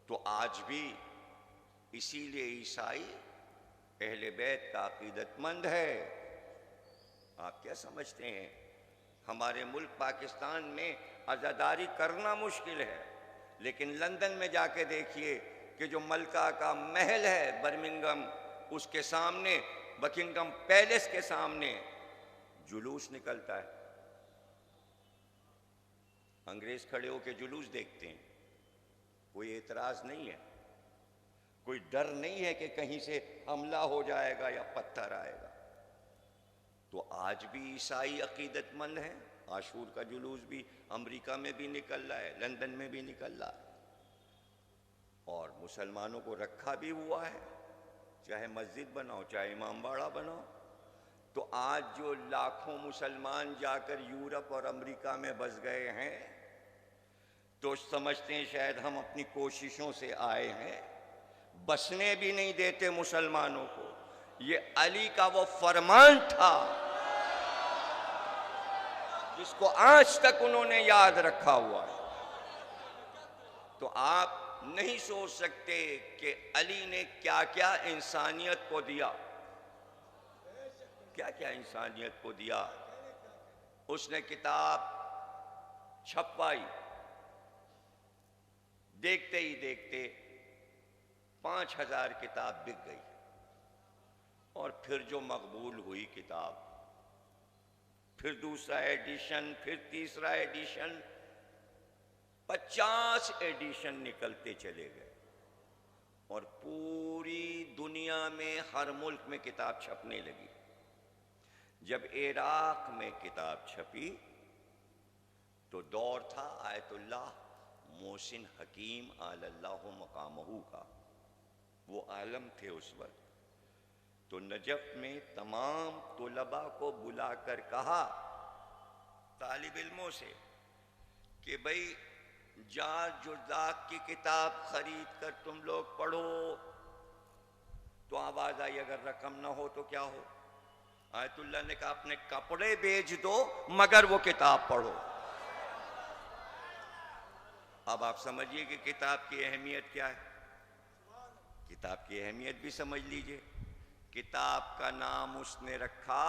تو آج بھی اسی لیے عیسائی اہل بیت کا عقیدت مند ہے۔ آپ کیا سمجھتے ہیں؟ ہمارے ملک پاکستان میں عزاداری کرنا مشکل ہے، لیکن لندن میں جا کے دیکھیے کہ جو ملکہ کا محل ہے برمنگھم، اس کے سامنے بکنگھم پیلس کے سامنے جلوس نکلتا ہے، انگریز کھڑے ہو کے جلوس دیکھتے ہیں، کوئی اعتراض نہیں ہے، کوئی ڈر نہیں ہے کہ کہیں سے حملہ ہو جائے گا یا پتھر آئے گا۔ تو آج بھی عیسائی عقیدت مند ہیں۔ عاشور کا جلوس بھی امریکہ میں بھی نکل رہا ہے، لندن میں بھی نکل رہا ہے، اور مسلمانوں کو رکھا بھی ہوا ہے، چاہے مسجد بناؤ چاہے امام باڑہ بناؤ۔ تو آج جو لاکھوں مسلمان جا کر یورپ اور امریکہ میں بس گئے ہیں تو سمجھتے ہیں شاید ہم اپنی کوششوں سے آئے ہیں، بسنے بھی نہیں دیتے مسلمانوں کو۔ یہ علی کا وہ فرمان تھا جس کو آج تک انہوں نے یاد رکھا ہوا ہے۔ تو آپ نہیں سوچ سکتے کہ علی نے کیا کیا انسانیت کو دیا، کیا کیا انسانیت کو دیا۔ اس نے کتاب چھپوائی، دیکھتے ہی دیکھتے 5000 کتاب بک گئی، اور پھر جو مقبول ہوئی کتاب، پھر دوسرا ایڈیشن، پھر تیسرا ایڈیشن، 50 ایڈیشن نکلتے چلے گئے، اور پوری دنیا میں ہر ملک میں کتاب چھپنے لگی۔ جب عراق میں کتاب چھپی تو دور تھا آیت اللہ محسن حکیم اعلی اللہ مقامہ کا، وہ عالم تھے اس وقت۔ تو نجف میں تمام طلباء کو بلا کر کہا، طالب علموں سے، کہ بھئی جار جرداق کی کتاب خرید کر تم لوگ پڑھو۔ تو آواز آئی اگر رقم نہ ہو تو کیا ہو؟ آیت اللہ نے کہا اپنے کپڑے بیچ دو مگر وہ کتاب پڑھو۔ اب آپ سمجھیے کہ کتاب کی اہمیت کیا ہے۔ کتاب کی اہمیت بھی سمجھ لیجئے۔ کتاب کا نام اس نے رکھا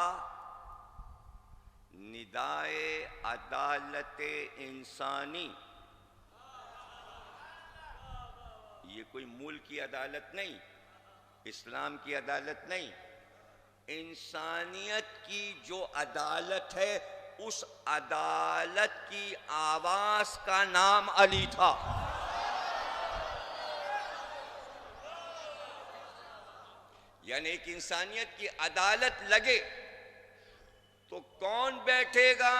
ندائے عدالت انسانی۔ یہ کوئی ملک کی عدالت نہیں، اسلام کی عدالت نہیں، انسانیت کی جو عدالت ہے اس عدالت کی آواز کا نام علی تھا۔ یعنی ایک انسانیت کی عدالت لگے تو کون بیٹھے گا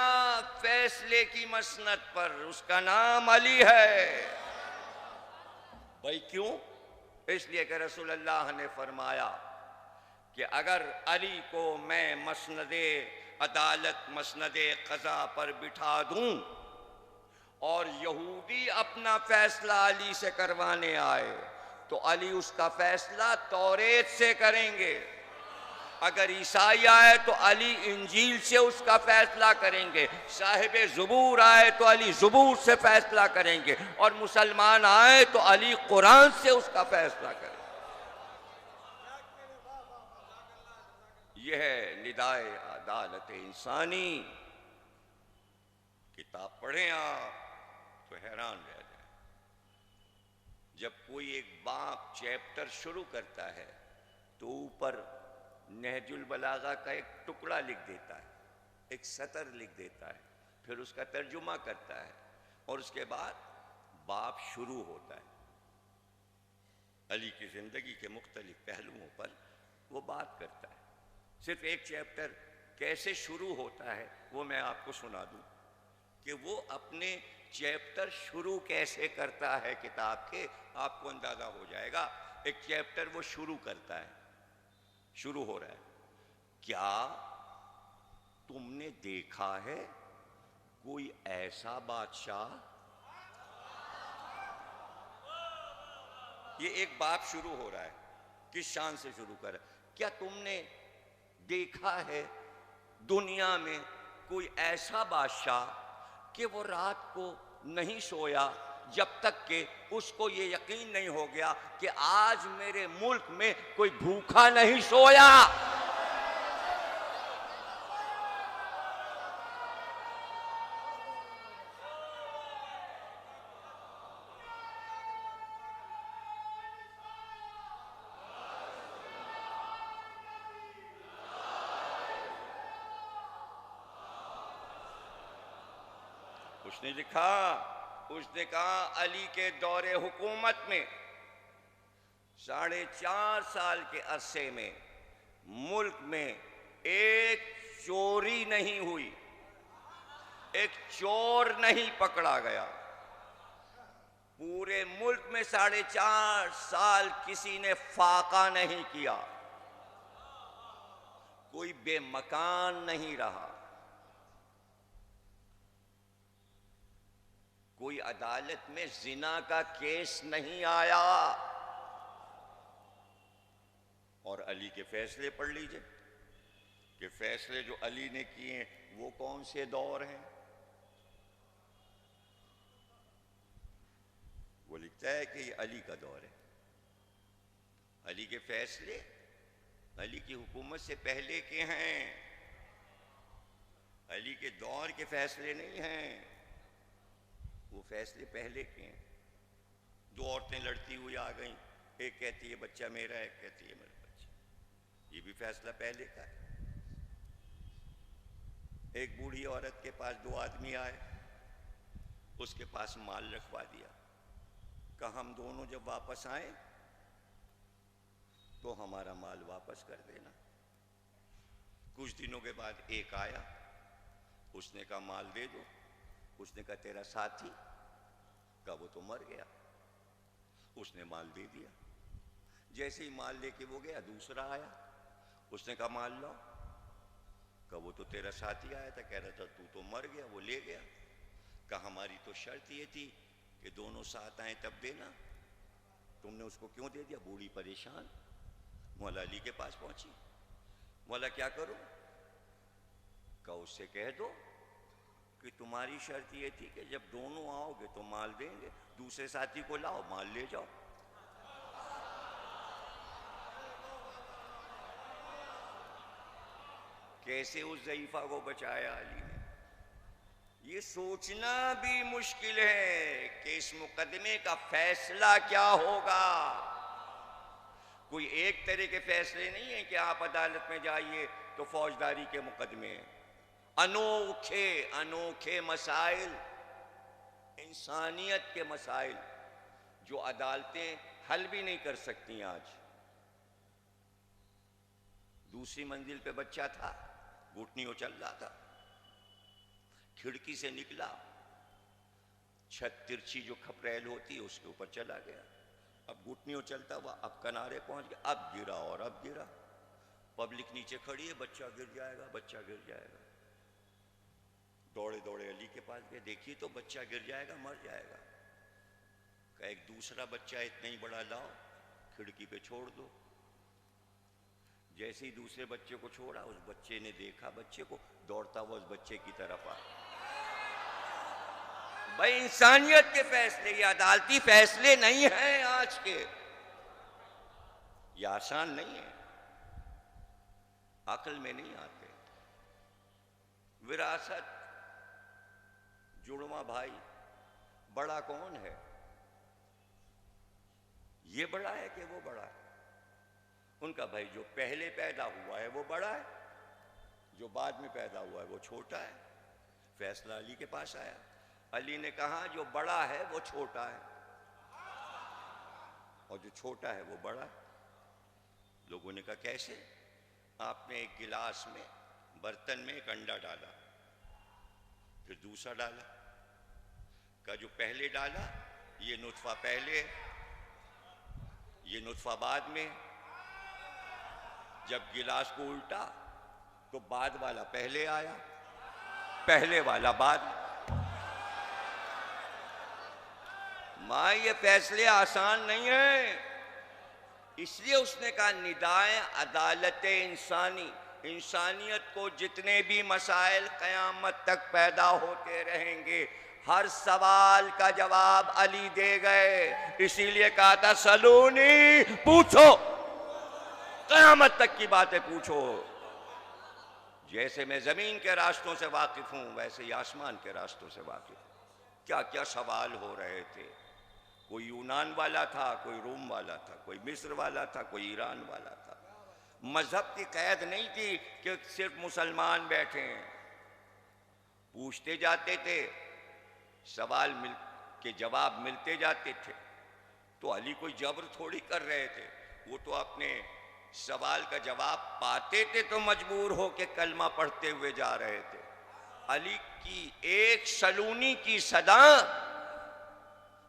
فیصلے کی مسند پر؟ اس کا نام علی ہے۔ بھائی کیوں؟ اس لیے کہ رسول اللہ نے فرمایا کہ اگر علی کو میں مسند عدالت، مسند قضا پر بٹھا دوں اور یہودی اپنا فیصلہ علی سے کروانے آئے تو علی اس کا فیصلہ توریت سے کریں گے، اگر عیسائی آئے تو علی انجیل سے اس کا فیصلہ کریں گے، صاحب زبور آئے تو علی زبور سے فیصلہ کریں گے، اور مسلمان آئے تو علی قرآن سے اس کا فیصلہ کریں گے۔ یہ ہے ندائے عدالت انسانی۔ کتاب پڑھیں آپ تو حیران رہ جائیں۔ جب کوئی ایک باب چیپٹر شروع کرتا ہے تو اوپر نہج البلاغہ کا ایک ٹکڑا لکھ دیتا ہے، ایک سطر لکھ دیتا ہے، پھر اس کا ترجمہ کرتا ہے، اور اس کے بعد باب شروع ہوتا ہے۔ علی کی زندگی کے مختلف پہلوؤں پر وہ بات کرتا ہے۔ صرف ایک چیپٹر کیسے شروع ہوتا ہے وہ میں آپ کو سنا دوں کہ وہ اپنے چیپٹر شروع کیسے کرتا ہے کتاب کے، آپ کو اندازہ ہو جائے گا۔ ایک چیپٹر وہ شروع کرتا ہے، شروع ہو رہا ہے، کیا تم نے دیکھا ہے کوئی ایسا بادشاہ؟ یہ ایک باب شروع ہو رہا ہے، کس شان سے شروع کر رہا ہے؟ کیا تم نے دیکھا ہے دنیا میں کوئی ایسا بادشاہ کہ وہ رات کو نہیں سویا جب تک کہ اس کو یہ یقین نہیں ہو گیا کہ آج میرے ملک میں کوئی بھوکا نہیں سویا۔ اس نے لکھا، اس نے کہا علی کے دور حکومت میں 4.5 سال کے عرصے میں ملک میں ایک چوری نہیں ہوئی، ایک چور نہیں پکڑا گیا۔ پورے ملک میں 4.5 سال کسی نے فاقہ نہیں کیا، کوئی بے مکان نہیں رہا، کوئی عدالت میں زنا کا کیس نہیں آیا۔ اور علی کے فیصلے پڑھ لیجئے کہ فیصلے جو علی نے کیے ہیں وہ کون سے دور ہیں۔ وہ لکھتا ہے کہ یہ علی کا دور ہے، علی کے فیصلے علی کی حکومت سے پہلے کے ہیں، علی کے دور کے فیصلے نہیں ہیں، وہ فیصلے پہلے کے ہیں۔ 2 عورتیں لڑتی ہوئی آ گئیں، ایک کہتی ہے بچہ میرا، ایک کہتی ہے میرا بچہ، یہ بھی فیصلہ پہلے کا ہے۔ ایک بوڑھی عورت کے پاس 2 آدمی آئے، اس کے پاس مال رکھوا دیا، کہا ہم دونوں جب واپس آئیں تو ہمارا مال واپس کر دینا۔ کچھ دنوں کے بعد ایک آیا، اس نے کہا مال دے دو، اس نے کہا تیرا ساتھی، کہا وہ تو مر گیا، اس نے مال دے دیا۔ جیسے ہی مال لے کے وہ گیا، دوسرا آیا، اس نے کہا مال لاؤ، کہا وہ تو تیرا ساتھی آیا تھا، کہہ رہا تھا تو تو مر گیا، وہ لے گیا۔ کہا ہماری تو شرط یہ تھی کہ دونوں ساتھ آئیں تب دینا، تم نے اس کو کیوں دے دیا؟ بوڑھی پریشان مولا علی کے پاس پہنچی، مولا کیا کروں؟ کہا اس سے کہہ دو کہ تمہاری شرط یہ تھی کہ جب دونوں آؤ گے تو مال دیں گے، دوسرے ساتھی کو لاؤ مال لے جاؤ۔ کیسے اس ضعیفہ کو بچایا علی نے؟ یہ سوچنا بھی مشکل ہے کہ اس مقدمے کا فیصلہ کیا ہوگا۔ کوئی ایک طرح کے فیصلے نہیں ہیں کہ آپ عدالت میں جائیے تو فوجداری کے مقدمے ہیں، انوکھے انوکھے مسائل، انسانیت کے مسائل جو عدالتیں حل بھی نہیں کر سکتی آج۔ دوسری منزل پہ بچہ تھا، گھٹنیوں چل رہا تھا، کھڑکی سے نکلا، چھت ترچھی جو کھپریل ہوتی ہے اس کے اوپر چلا گیا، اب گھٹنیوں چلتا ہوا، اب کنارے پہنچ گیا، اب گرا اور اب گرا، پبلک نیچے کھڑی ہے، بچہ گر جائے گا، بچہ گر جائے گا۔ دوڑے دوڑے علی کے پاس گئے، دیکھیے تو بچہ گر جائے گا، مر جائے گا۔ کہا ایک دوسرا بچہ اتنا ہی بڑا لاؤ، کھڑکی پہ چھوڑ دو۔ جیسے ہی دوسرے بچے کو چھوڑا، اس بچے نے دیکھا بچے کو، دوڑتا ہوا اس بچے کی طرف آیا۔ بھائی انسانیت کے فیصلے، یہ عدالتی فیصلے نہیں ہیں آج کے، یہ آسان نہیں ہے، عقل میں نہیں آتے۔ وراثت، جڑواں بھائی، بڑا کون ہے؟ یہ بڑا ہے کہ وہ بڑا ہے؟ ان کا بھائی جو پہلے پیدا ہوا ہے وہ بڑا ہے، جو بعد میں پیدا ہوا ہے وہ چھوٹا ہے۔ فیصلہ علی کے پاس آیا، علی نے کہا جو بڑا ہے وہ چھوٹا ہے اور جو چھوٹا ہے وہ بڑا ہے۔ لوگوں نے کہا کیسے؟ آپ نے ایک گلاس میں، برتن میں ایک انڈا ڈالا، پھر دوسرا ڈالا، کہا جو پہلے ڈالا یہ نطفہ پہلے، یہ نطفہ بعد میں۔ جب گلاس کو الٹا تو بعد والا پہلے آیا، پہلے والا بعد میں۔ ماں یہ فیصلے آسان نہیں ہیں، اس لیے اس نے کہا ندائے عدالت انسانی، انسانیت کو جتنے بھی مسائل قیامت تک پیدا ہوتے رہیں گے، ہر سوال کا جواب علی دے گئے. اسی لیے کہا تھا سلونی، پوچھو، قیامت تک کی باتیں پوچھو. جیسے میں زمین کے راستوں سے واقف ہوں ویسے ہی آسمان کے راستوں سے واقف ہوں. کیا کیا سوال ہو رہے تھے. کوئی یونان والا تھا، کوئی روم والا تھا، کوئی مصر والا تھا، کوئی ایران والا تھا. مذہب کی قید نہیں تھی کہ صرف مسلمان بیٹھے ہیں. پوچھتے جاتے تھے، سوال کے جواب ملتے جاتے تھے. تو علی کوئی جبر تھوڑی کر رہے تھے، وہ تو اپنے سوال کا جواب پاتے تھے تو مجبور ہو کے کلمہ پڑھتے ہوئے جا رہے تھے. علی کی ایک سلونی کی صدا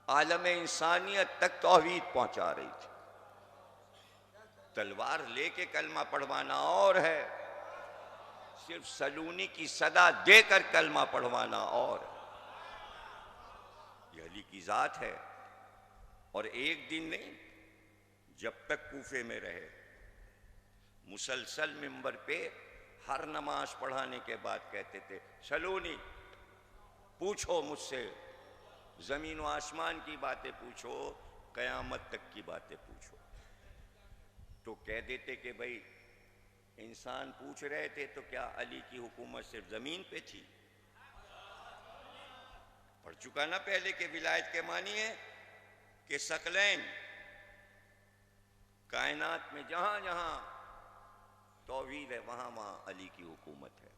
عالم انسانیت تک توحید پہنچا رہی تھی. تلوار لے کے کلمہ پڑھوانا اور ہے، صرف سلونی کی صدا دے کر کلمہ پڑھوانا اور ہے. یہ علی کی ذات ہے. اور ایک دن نہیں، جب تک کوفے میں رہے مسلسل منبر پہ ہر نماز پڑھانے کے بعد کہتے تھے سلونی، پوچھو مجھ سے، زمین و آسمان کی باتیں پوچھو، قیامت تک کی باتیں پوچھو. تو کہہ دیتے کہ بھئی انسان پوچھ رہے تھے تو کیا علی کی حکومت صرف زمین پہ تھی؟ پڑھ چکا نا پہلے کہ ولایت کے معنی ہے کہ ثقلین، کائنات میں جہاں جہاں توحید ہے وہاں وہاں علی کی حکومت ہے.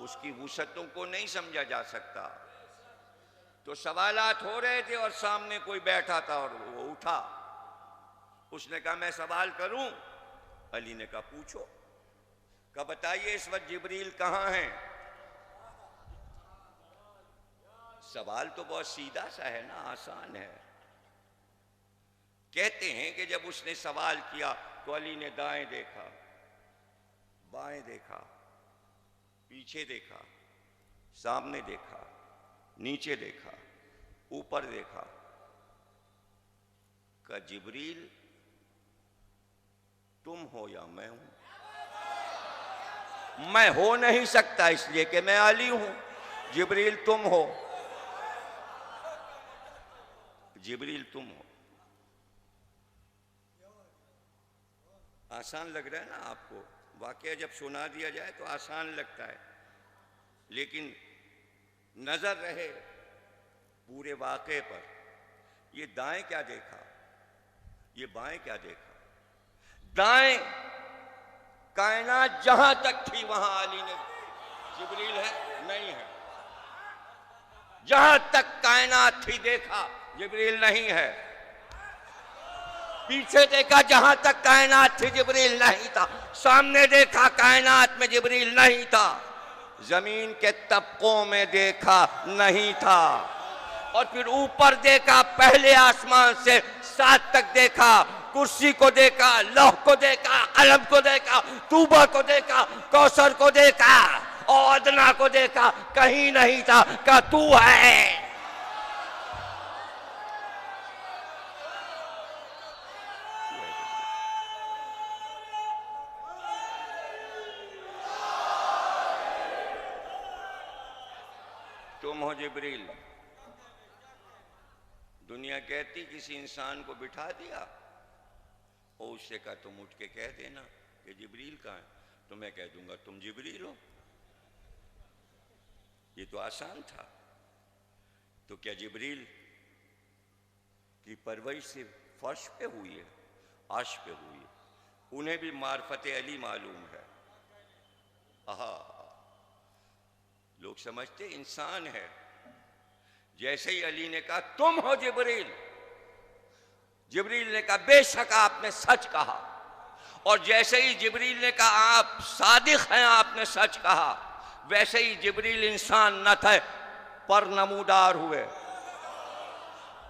اس کی وسعتوں کو نہیں سمجھا جا سکتا. تو سوالات ہو رہے تھے اور سامنے کوئی بیٹھا تھا اور وہ اٹھا. اس نے کہا میں سوال کروں؟ علی نے کہا پوچھو. کہا بتائیے اس وقت جبریل کہاں ہیں؟ سوال تو بہت سیدھا سا ہے نا، آسان ہے. کہتے ہیں کہ جب اس نے سوال کیا تو علی نے دائیں دیکھا، بائیں دیکھا، پیچھے دیکھا، سامنے دیکھا، نیچے دیکھا، اوپر دیکھا. کہ جبریل تم ہو یا میں ہوں؟ میں ہو نہیں سکتا اس لیے کہ میں علی ہوں. جبریل تم ہو، جبریل تم ہو. آسان لگ رہا ہے نا آپ کو؟ واقعہ جب سنا دیا جائے تو آسان لگتا ہے، لیکن نظر رہے پورے واقعے پر. یہ دائیں کیا دیکھا، یہ بائیں کیا دیکھا. دائیں کائنات جہاں تک تھی وہاں علی نے، جبریل ہے نہیں ہے. جہاں تک کائنات تھی دیکھا، جبریل نہیں ہے. پیچھے دیکھا جہاں تک کائنات تھی جبریل نہیں تھا. سامنے دیکھا کائنات میں جبریل نہیں تھا. زمین کے طبقوں میں دیکھا نہیں تھا. اور پھر اوپر دیکھا، پہلے آسمان سے 7 تک دیکھا. کرسی کو دیکھا، لوح کو دیکھا، قلم کو دیکھا، طوبہ کو دیکھا، کوثر کو دیکھا اور ادنا کو دیکھا. کہیں نہیں تھا. کہا تو ہے. تم ہو جبریل. دنیا کہتی کسی انسان کو بٹھا دیا اور اس سے کہا تم اٹھ کے کہہ دینا کہ جبریل کہاں ہے، تو میں کہہ دوں گا تم جبریل ہو. یہ تو آسان تھا. تو کیا جبریل کی پرورش صرف فرش پہ ہوئی ہے؟ عرش پہ ہوئی ہے. انہیں بھی معرفت علی معلوم ہے. لوگ سمجھتے انسان ہے. جیسے ہی علی نے کہا تم ہو جبریل، جبریل نے کہا بے شک آپ نے سچ کہا. اور جیسے ہی جبریل نے کہا آپ صادق ہیں، آپ نے سچ کہا، ویسے ہی جبریل انسان نہ تھے، پر نمودار ہوئے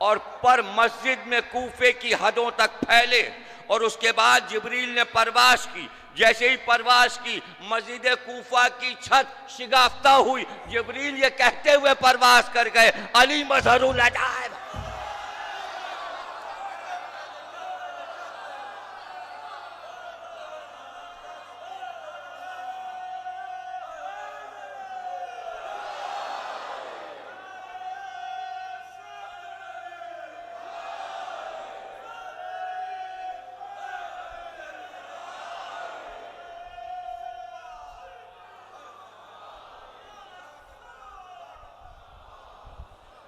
اور پر مسجد میں کوفے کی حدوں تک پھیلے. اور اس کے بعد جبریل نے پرواز کی. جیسے ہی پرواز کی مسجد کوفہ کی چھت شگافتہ ہوئی. جبریل یہ کہتے ہوئے پرواز کر گئے علی مظہر العجائب.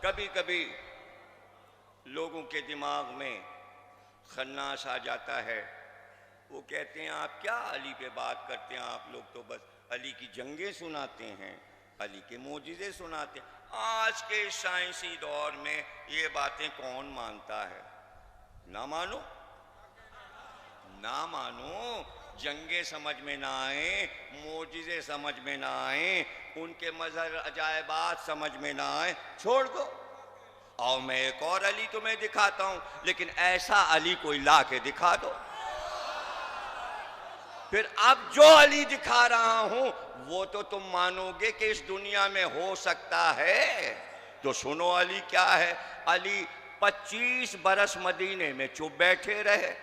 کبھی کبھی لوگوں کے دماغ میں خناس آ جاتا ہے، وہ کہتے ہیں آپ کیا علی پہ بات کرتے ہیں، آپ لوگ تو بس علی کی جنگیں سناتے ہیں، علی کے معجزے سناتے ہیں۔ آج کے سائنسی دور میں یہ باتیں کون مانتا ہے؟ نہ مانو، نہ مانو، جنگیں سمجھ میں نہ آئیں، معجزے سمجھ میں نہ آئیں، ان کے مظہر عجائبات سمجھ میں نہ آئیں، چھوڑ دو۔ اور میں ایک اور علی تمہیں دکھاتا ہوں، لیکن ایسا علی کوئی لا کے دکھا دو۔ پھر اب جو علی دکھا رہا ہوں وہ تو تم مانو گے کہ اس دنیا میں ہو سکتا ہے۔ تو سنو علی کیا ہے۔ علی 25 برس مدینے میں چپ بیٹھے رہے۔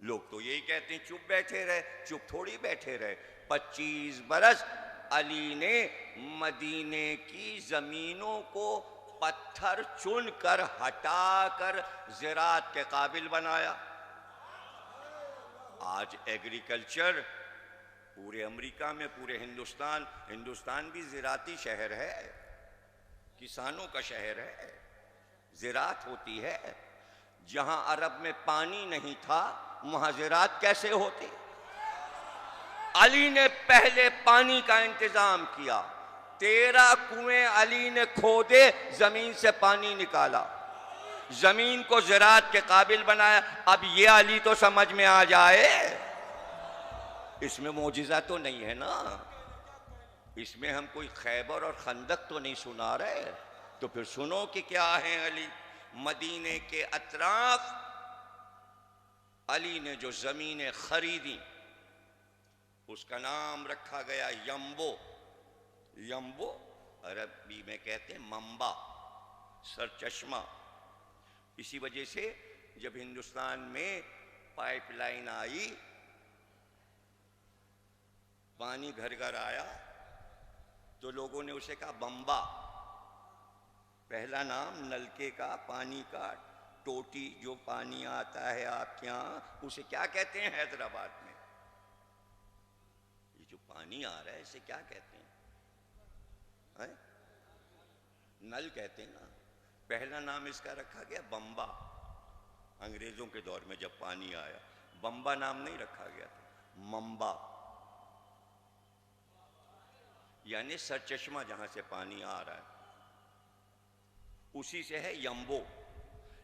لوگ تو یہی کہتے ہیں چپ بیٹھے رہے، چپ تھوڑی بیٹھے رہے۔ 25 برس علی نے مدینے کی زمینوں کو پتھر چن کر ہٹا کر زراعت کے قابل بنایا۔ آج ایگریکلچر پورے امریکہ میں، پورے ہندوستان بھی زراعتی شہر ہے، کسانوں کا شہر ہے، زراعت ہوتی ہے۔ جہاں عرب میں پانی نہیں تھا وہاں زراعت کیسے ہوتی؟ علی نے پہلے پانی کا انتظام کیا، 13 کنویں علی نے کھودے، زمین سے پانی نکالا، زمین کو زراعت کے قابل بنایا۔ اب یہ علی تو سمجھ میں آ جائے، اس میں معجزہ تو نہیں ہے نا، اس میں ہم کوئی خیبر اور خندق تو نہیں سنا رہے۔ تو پھر سنو کہ کیا ہے علی۔ مدینے کے اطراف علی نے جو زمینیں خریدی اس کا نام رکھا گیا یمبو۔ یمبو عربی میں کہتے ہیں منبع، سرچشمہ۔ اسی وجہ سے جب ہندوستان میں پائپ لائن آئی، پانی گھر گھر آیا، تو لوگوں نے اسے کہا بمبا۔ پہلا نام نلکے کا، پانی کا، ٹوٹی جو پانی آتا ہے آپ کے یہاں، اسے کیا کہتے ہیں حیدرآباد میں؟ یہ جو پانی آ رہا ہے اسے کیا کہتے ہیں؟ نل کہتے ہیں نا۔ پہلا نام اس کا رکھا گیا بمبا۔ انگریزوں کے دور میں جب پانی آیا، بمبا نام نہیں رکھا گیا تھا، منبع، یعنی سرچشمہ جہاں سے پانی آ رہا ہے، اسی سے ہے یمبو،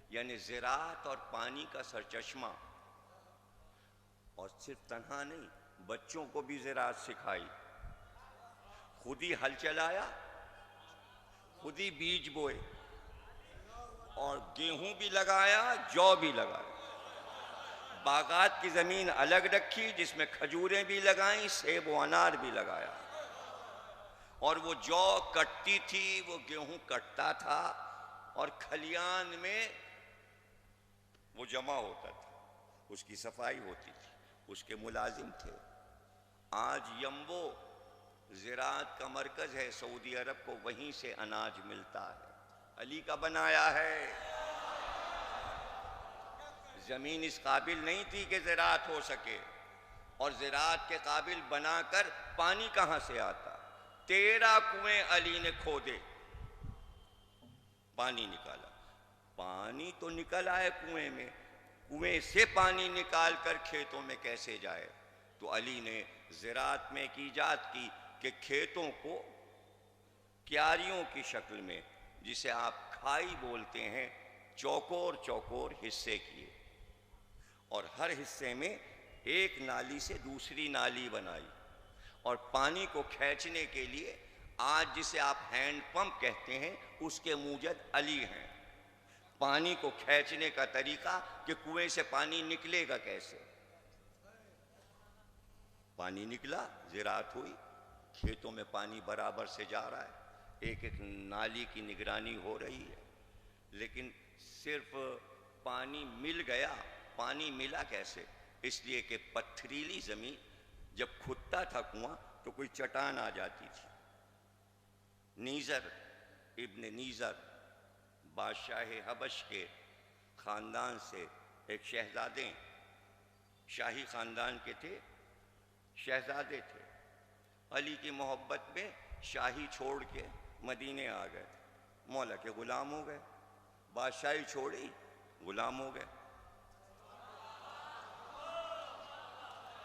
یعنی زراعت اور پانی کا سرچشمہ۔ اور صرف تنہا نہیں، بچوں کو بھی زراعت سکھائی، خود ہی ہل چلایا، خود ہی بیج بوئے، اور گیہوں بھی لگایا، جو بھی لگایا۔ باغات کی زمین الگ رکھی جس میں کھجوریں بھی لگائیں، سیب و انار بھی لگایا، اور وہ جو کٹتی تھی وہ گیہوں کٹتا تھا، اور کھلیان میں وہ جمع ہوتا تھا، اس کی صفائی ہوتی تھی، اس کے ملازم تھے۔ آج یمبو زراعت کا مرکز ہے، سعودی عرب کو وہیں سے اناج ملتا ہے، علی کا بنایا ہے۔ زمین اس قابل نہیں تھی کہ زراعت ہو سکے، اور زراعت کے قابل بنا کر پانی کہاں سے آتا؟ 13 کنویں علی نے کھودے، پانی نکالا۔ پانی تو نکل آئے کنویں میں، کنویں سے پانی نکال کر کھیتوں میں کیسے جائے؟ تو علی نے زراعت میں ایک ایجاد کی کہ کھیتوں کو کیاریوں کی شکل میں، جسے آپ کھائی بولتے ہیں، چوکور چوکور حصے کیے، اور ہر حصے میں ایک نالی سے دوسری نالی بنائی، اور پانی کو کھینچنے کے لیے آج جسے آپ ہینڈ پمپ کہتے ہیں اس کے موجد علی ہیں۔ پانی کو کھینچنے کا طریقہ کہ کنویں سے پانی نکلے گا کیسے؟ پانی نکلا، زراعت ہوئی، کھیتوں میں پانی برابر سے جا رہا ہے، ایک ایک نالی کی نگرانی ہو رہی ہے۔ لیکن صرف پانی مل گیا، پانی ملا کیسے؟ اس لیے کہ پتھریلی زمین، جب کھدتا تھا کنواں تو کوئی چٹان آ جاتی تھی۔ نیزر ابن نیزر بادشاہ حبش کے خاندان سے ایک شہزادے، شاہی خاندان کے تھے، شہزادے تھے، علی کی محبت میں شاہی چھوڑ کے مدینے آ گئے، مولا کے غلام ہو گئے، بادشاہی چھوڑی، غلام ہو گئے۔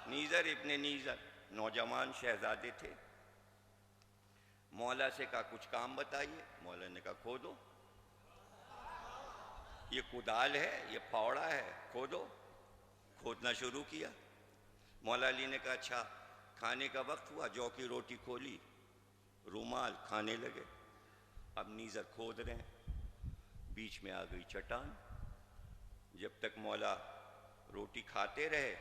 نیزر ابن نیزر نوجوان شہزادے تھے، مولا سے کہا کچھ کام بتائیے، مولا نے کہا کھودو، یہ کدال ہے، یہ پھاوڑا ہے، کھودو۔ کھودنا شروع کیا۔ مولا علی نے کہا اچھا کھانے کا وقت ہوا، جو کی روٹی کھولی، رومال، کھانے لگے۔ اب نیزر کھود رہے ہیں، بیچ میں آ گئی چٹان۔ جب تک مولا روٹی کھاتے رہے،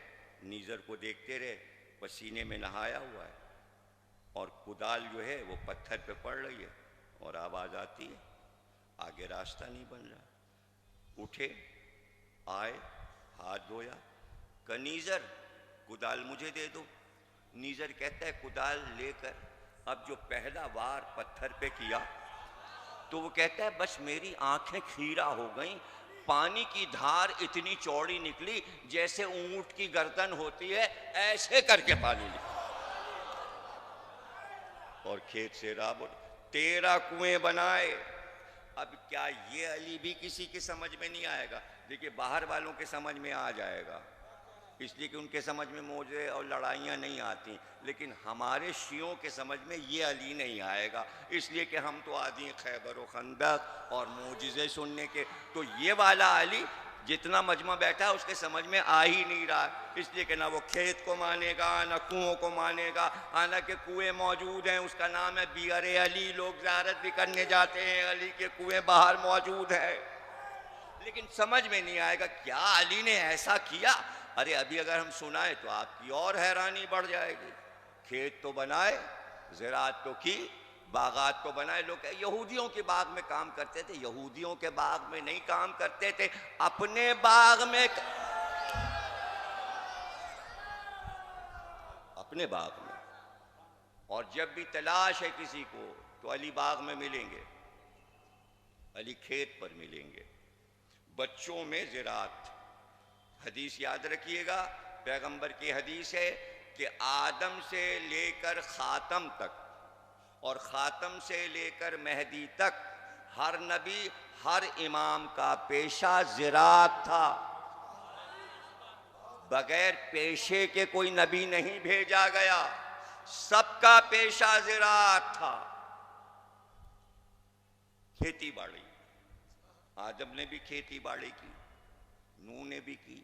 نیزر کو دیکھتے رہے، پسینے میں نہایا ہوا ہے، اور کدال جو ہے وہ پتھر پہ پڑ رہی ہے، اور آواز آتی ہے، آگے راستہ نہیں بن رہا۔ اٹھے، آئے، ہاتھ دھویا، کہ نیزر کدال مجھے دے دو۔ نیزر کہتا ہے کدال لے کر اب جو پہلا وار پتھر پہ کیا تو وہ کہتا ہے بس میری آنکھیں کھیرا ہو گئیں، پانی کی دھار اتنی چوڑی نکلی جیسے اونٹ کی گردن ہوتی ہے، ایسے کر کے پانی نکلا، اور کھیت سے راہ بولی 13 کنویں بنائے۔ اب کیا یہ علی بھی کسی کے سمجھ میں نہیں آئے گا؟ دیکھیے باہر والوں کے سمجھ میں آ جائے گا، اس لیے کہ ان کے سمجھ میں موجے اور لڑائیاں نہیں آتی، لیکن ہمارے شیعوں کے سمجھ میں یہ علی نہیں آئے گا، اس لیے کہ ہم تو آدھی خیبر و خندق اور معجزے سننے کے، تو یہ والا علی جتنا مجمع بیٹھا اس کے سمجھ میں آ ہی نہیں رہا، اس لیے کہ نہ وہ کھیت کو مانے گا نہ کنووں کو مانے گا، حالانکہ کنویں موجود ہیں، اس کا نام ہے بیئر علی، لوگ زیارت بھی کرنے جاتے ہیں، علی کے کنویں باہر موجود ہے، لیکن سمجھ میں نہیں آئے گا کیا علی نے ایسا کیا۔ ارے ابھی اگر ہم سنائیں تو آپ کی اور حیرانی بڑھ جائے گی۔ کھیت تو بنائے، زراعت تو کی، باغات تو بنائے۔ لوگ یہودیوں کے باغ میں کام کرتے تھے، یہودیوں کے باغ میں نہیں کام کرتے تھے، اپنے باغ میں، اپنے باغ میں۔ اور جب بھی تلاش ہے کسی کو تو علی باغ میں ملیں گے، علی کھیت پر ملیں گے۔ بچوں میں زراعت، حدیث یاد رکھیے گا، پیغمبر کی حدیث ہے کہ آدم سے لے کر خاتم تک اور خاتم سے لے کر مہدی تک ہر نبی، ہر امام کا پیشہ زراعت تھا، بغیر پیشے کے کوئی نبی نہیں بھیجا گیا، سب کا پیشہ زراعت تھا، کھیتی باڑی۔ آدم نے بھی کھیتی باڑی کی، نوح نے بھی کی،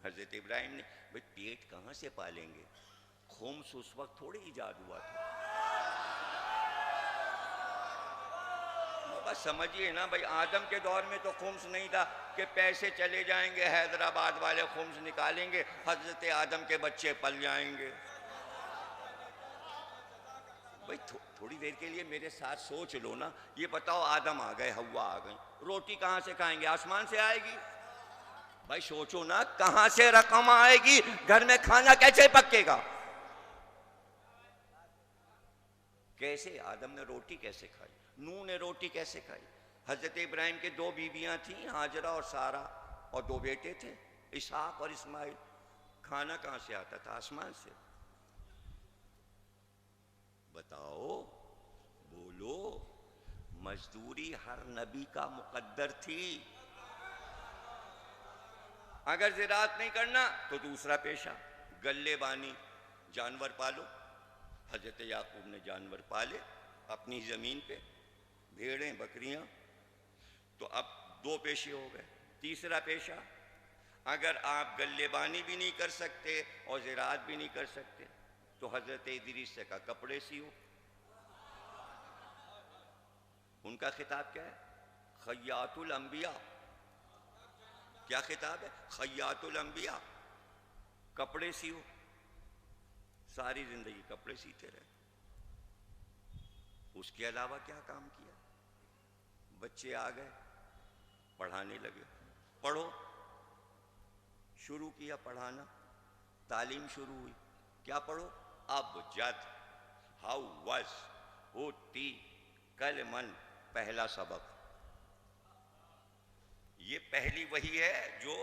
حضرت ابراہیم نے۔ بھئی پیٹ کہاں سے پالیں گے؟ خمس اس وقت تھوڑی ایجاد ہوا تھا، بس سمجھیے نا بھئی، آدم کے دور میں تو خمس نہیں تھا کہ پیسے چلے جائیں گے حیدرآباد والے خمس نکالیں گے، حضرت آدم کے بچے پل جائیں گے۔ بھئی تھوڑی دیر کے لیے میرے ساتھ سوچ لو نا، یہ بتاؤ آدم آ گئے، حوا آ گئی، روٹی کہاں سے کھائیں گے؟ آسمان سے آئے گی؟ بھائی سوچو نا، کہاں سے رقم آئے گی؟ گھر میں کھانا کیسے پکے گا؟ کیسے آدم نے روٹی کیسے کھائی؟ نوح نے روٹی کیسے کھائی؟ حضرت ابراہیم کے 2 بیویاں تھیں، ہاجرہ اور سارہ، اور 2 بیٹے تھے، اسحاق اور اسماعیل۔ کھانا کہاں سے آتا تھا؟ آسمان سے۔ بتاؤ، بولو، مزدوری ہر نبی کا مقدر تھی۔ اگر زراعت نہیں کرنا تو دوسرا پیشہ، گلے بانی، جانور پالو۔ حضرت یعقوب نے جانور پالے اپنی زمین پہ، بھیڑیں، بکریاں۔ تو اب 2 پیشے ہو گئے۔ تیسرا پیشہ، اگر آپ گلے بانی بھی نہیں کر سکتے اور زراعت بھی نہیں کر سکتے تو حضرت ادریس سے کہا کپڑے سیو۔ ان کا خطاب کیا ہے؟ خیاط الانبیاء۔ کیا خطاب ہے؟ خیاط الانبیاء، کپڑے سیو۔ ساری زندگی کپڑے سیتے رہے۔ اس کے علاوہ کیا کام کیا؟ بچے آ گئے، پڑھانے لگے، پڑھو، شروع کیا پڑھانا، تعلیم شروع ہوئی۔ کیا پڑھو؟ اب جد، ہاؤ وز، ہوتی، کل من، پہلا سبق۔ یہ پہلی وحی ہے جو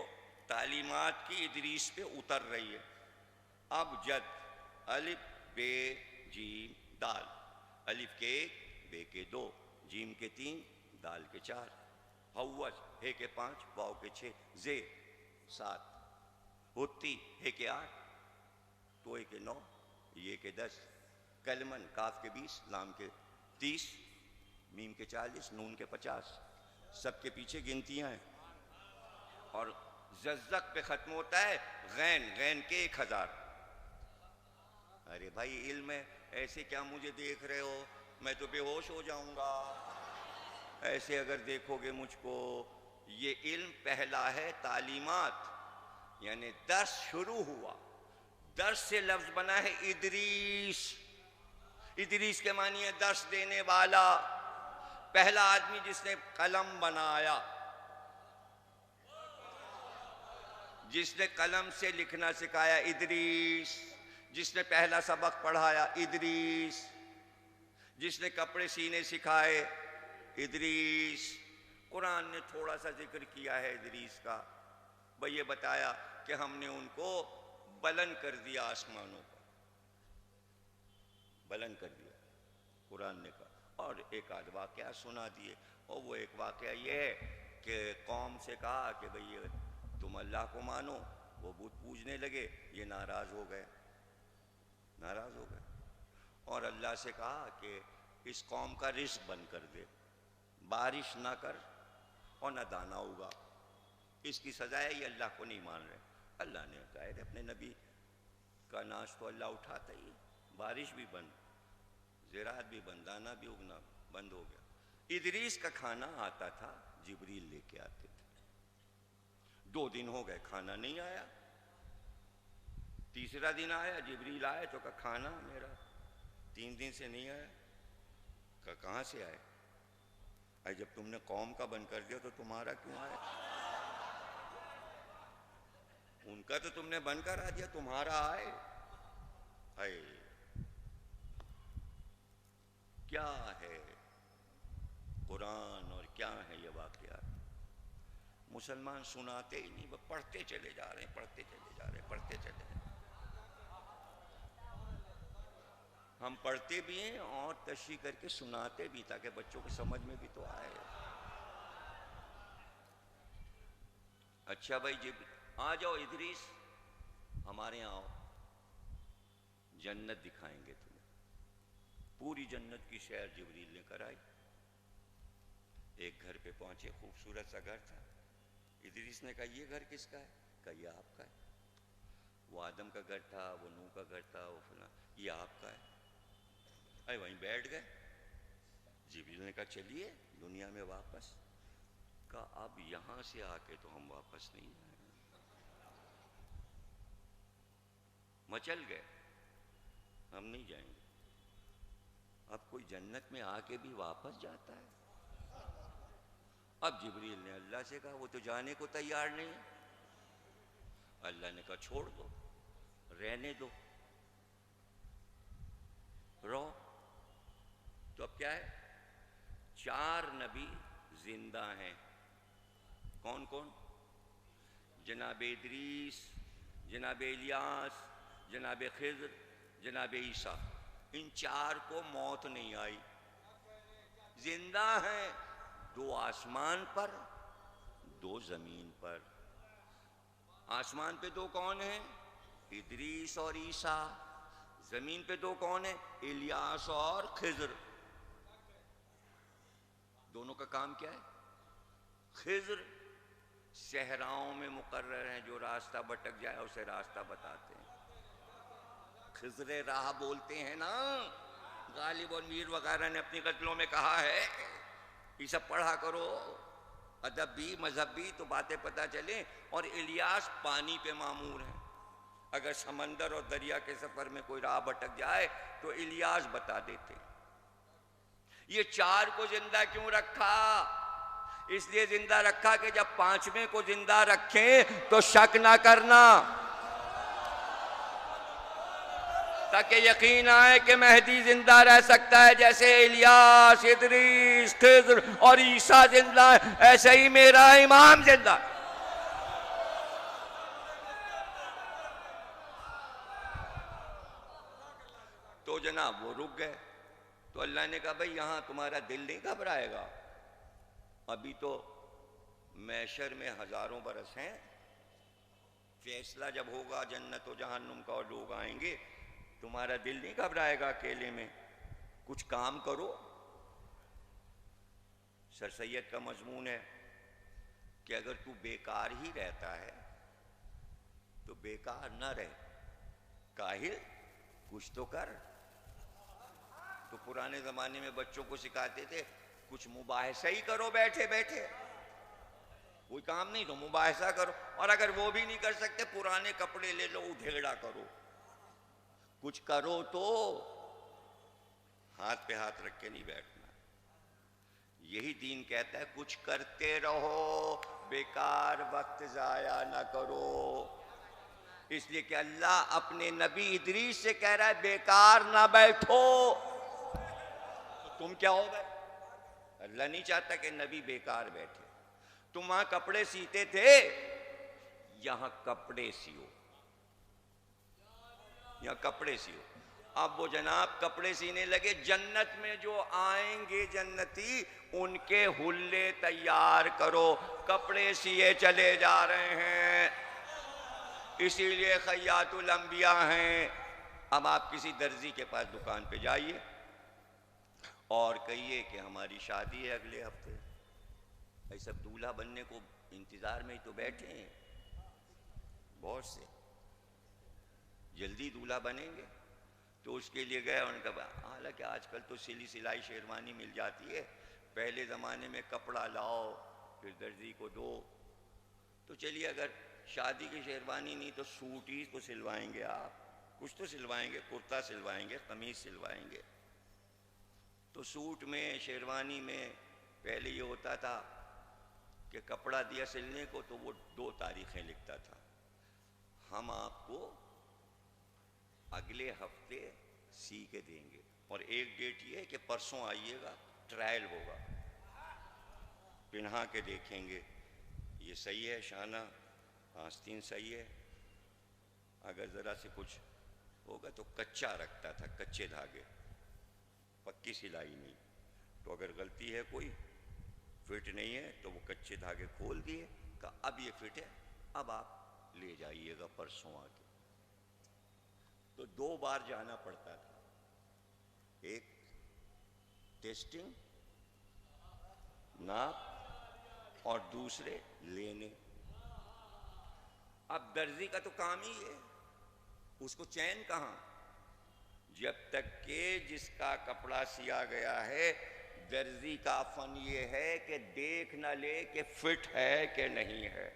تعلیمات کی ادریس پہ اتر رہی ہے۔ اب جد، الف بے جیم دال، الف کے 1، بے کے 2، جیم کے 3، دال کے 4، حوج ہے کے 5، واو کے 6، زے 7، ہوتی ہے کے 8، توئے کے 9، یہ کے 10، کلمن کاف کے 20، لام کے 30، میم کے 40، نون کے 50، سب کے پیچھے گنتیاں ہیں. اور ززق پہ ختم ہوتا ہے غین، غین کے 1000. ارے بھائی علم ہے، ایسے کیا مجھے دیکھ رہے ہو؟ میں تو بے ہوش ہو جاؤں گا ایسے اگر دیکھو گے مجھ کو. یہ علم پہلا ہے تعلیمات، یعنی درس شروع ہوا، درس سے لفظ بنا ہے ادریس. ادریس کے معنی ہے درس دینے والا. پہلا آدمی جس نے قلم بنایا، جس نے قلم سے لکھنا سکھایا ادریس. جس نے پہلا سبق پڑھایا ادریس. جس نے کپڑے سینے سکھائے ادریس. قرآن نے تھوڑا سا ذکر کیا ہے ادریس کا، بھئی یہ بتایا کہ ہم نے ان کو بلند کر دیا آسمانوں پر، بلند کر دیا قرآن نے کہا. اور ایک آدھ واقعہ سنا دیے، اور وہ ایک واقعہ یہ ہے کہ قوم سے کہا کہ بھئی تم اللہ کو مانو، وہ بت پوجنے لگے، یہ ناراض ہو گئے، ناراض ہو گئے. اور اللہ سے کہا کہ اس قوم کا رزق بند کر دے، بارش نہ کر اور نہ دانا ہوگا. اس کی سزا ہے یہ اللہ کو نہیں مان رہے. اللہ نے ظاہر ہے اپنے نبی کا ناش تو اللہ اٹھاتا ہی، بارش بھی بند، زراعت بھی بند، دانا بھی اگنا بند ہو گیا. ادریس کا کھانا آتا تھا، جبریل لے کے آتے تھے. 2 دن ہو گئے کھانا نہیں آیا. تیسرا دن آیا، جبریل آئے تو کہا کھانا میرا 3 دن سے نہیں آیا. کہا کہاں سے آئے؟ اے جب تم نے قوم کا بند کر دیا تو تمہارا کیوں آئے؟ ان کا تو تم نے بند کرا دیا، تمہارا آئے. اے کیا ہے قرآن اور کیا ہے یہ واقعات؟ مسلمان سناتے ہی نہیں، وہ پڑھتے چلے جا رہے ہیں، پڑھتے چلے جا رہے ہیں، پڑھتے چلے جا رہے ہیں. ہم پڑھتے بھی ہیں اور تشریح کر کے سناتے بھی تاکہ بچوں کو سمجھ میں بھی تو آئے. اچھا بھائی جب آ جاؤ ادریس، ہمارے یہاں آؤ، جنت دکھائیں گے تمہیں. پوری جنت کی سیر جبریل نے کرائی. ایک گھر پہ پہنچے، خوبصورت سا گھر تھا. ادریس نے کہا یہ گھر کس کا ہے؟ کہا یہ آپ کا ہے. وہ آدم کا گھر تھا، وہ نوح کا گھر تھا، وہ فلاں، یہ آپ کا ہے. اے وہیں بیٹھ گئے. جبریل نے کہا چلیے دنیا میں واپس. کہا اب یہاں سے آ کے تو ہم واپس نہیں جائیں گے. مچل گئے، ہم نہیں جائیں گے. اب کوئی جنت میں آ کے بھی واپس جاتا ہے؟ اب جبریل نے اللہ سے کہا وہ تو جانے کو تیار نہیں ہے. اللہ نے کہا چھوڑ دو، رہنے دو، رہو. تو اب کیا ہے؟ 4 نبی زندہ ہیں. کون کون؟ جناب ادریس، جناب الیاس، جناب خضر، جناب عیسیٰ. ان 4 کو موت نہیں آئی، زندہ ہیں. 2 آسمان پر، 2 زمین پر. آسمان پہ 2 کون ہیں؟ ادریس اور عیسیٰ. زمین پہ 2 کون ہیں؟ الیاس اور خضر. دونوں کا کام کیا ہے؟ خضر صحراؤں میں مقرر ہیں، جو راستہ بھٹک جائے اسے راستہ بتاتے ہیں. خضر راہ بولتے ہیں نا. غالب اور میر وغیرہ نے اپنی غزلوں میں کہا ہے یہ سب پڑھا کرو، ادب بھی مذہب بھی، تو باتیں پتہ چلیں. اور الیاس پانی پہ معمور ہیں. اگر سمندر اور دریا کے سفر میں کوئی راہ بھٹک جائے تو الیاس بتا دیتے. یہ 4 کو زندہ کیوں رکھا؟ اس لیے زندہ رکھا کہ جب 5ویں کو زندہ رکھیں تو شک نہ کرنا، تاکہ یقین آئے کہ مہدی زندہ رہ سکتا ہے. جیسے الیاس، ادریس، خضر اور عیسیٰ زندہ ہے، ایسے ہی میرا امام زندہ ہے. تو جناب وہ رک گئے. تو اللہ نے کہا بھئی یہاں تمہارا دل نہیں گھبرائے گا؟ ابھی تو محشر میں ہزاروں برس ہیں، فیصلہ جب ہوگا جنت و جہنم کا اور لوگ آئیں گے، تمہارا دل نہیں گھبرائے گا اکیلے میں؟ کچھ کام کرو۔ سر سید کا مضمون ہے کہ اگر تو بیکار ہی رہتا ہے تو بیکار نہ رہ، کاہل کچھ تو کر۔ تو پرانے زمانے میں بچوں کو سکھاتے تھے کچھ مباحثہ ہی کرو بیٹھے بیٹھے، کوئی کام نہیں تو مباحثہ کرو، اور اگر وہ بھی نہیں کر سکتے پرانے کپڑے لے لو ادھیڑا کرو، کچھ کرو تو ہاتھ پہ ہاتھ رکھ کے نہیں بیٹھنا۔ یہی دین کہتا ہے کچھ کرتے رہو، بیکار وقت ضائع نہ کرو، اس لیے کہ اللہ اپنے نبی ادریس سے کہہ رہا ہے بیکار نہ بیٹھو۔ تو تم کیا ہو گئے؟ اللہ نہیں چاہتا کہ نبی بیکار بیٹھے۔ تم وہاں کپڑے سیتے تھے، یہاں کپڑے سیو، یہاں کپڑے سیو۔ اب وہ جناب کپڑے سینے لگے، جنت میں جو آئیں گے جنتی ان کے حلے تیار کرو، کپڑے سیے چلے جا رہے ہیں، اسی لیے خیاط الانبیاء ہیں۔ اب آپ کسی درزی کے پاس دکان پہ جائیے اور کہیے کہ ہماری شادی ہے اگلے ہفتے، بھائی سب دولہا بننے کو انتظار میں ہی تو بیٹھے ہیں، بہت سے جلدی دولہا بنیں گے، تو اس کے لیے گئے، ان کا حالانکہ آج کل تو سلی سلائی شیروانی مل جاتی ہے، پہلے زمانے میں کپڑا لاؤ پھر درزی کو دو۔ تو چلیے اگر شادی کی شیروانی نہیں تو سوٹ ہی تو سلوائیں گے، آپ کچھ تو سلوائیں گے، کرتا سلوائیں گے، قمیص سلوائیں گے۔ تو سوٹ میں شیروانی میں پہلے یہ ہوتا تھا کہ کپڑا دیا سلنے کو تو وہ 2 تاریخیں لکھتا تھا، ہم آپ کو اگلے ہفتے سی کے دیں گے، اور ایک ڈیٹ یہ ہے کہ پرسوں آئیے گا، ٹرائل ہوگا، پہنا کے دیکھیں گے یہ صحیح ہے، شانہ آستین صحیح ہے، اگر ذرا سے کچھ ہوگا تو کچا رکھتا تھا، کچے دھاگے، پکی سلائی نہیں، تو اگر غلطی ہے کوئی فٹ نہیں ہے تو وہ کچے دھاگے کھول دیے، کہا اب یہ فٹ ہے، اب آپ لے جائیے گا پرسوں آ کے۔ تو 2 بار جانا پڑتا تھا، ایک ٹیسٹنگ ناپ اور دوسرے لینے۔ اب درزی کا تو کام ہی ہے، اس کو چین کہاں، جب تک کہ جس کا کپڑا سیا گیا ہے درزی کا فن یہ ہے کہ دیکھ نہ لے کہ فٹ ہے کہ نہیں ہے۔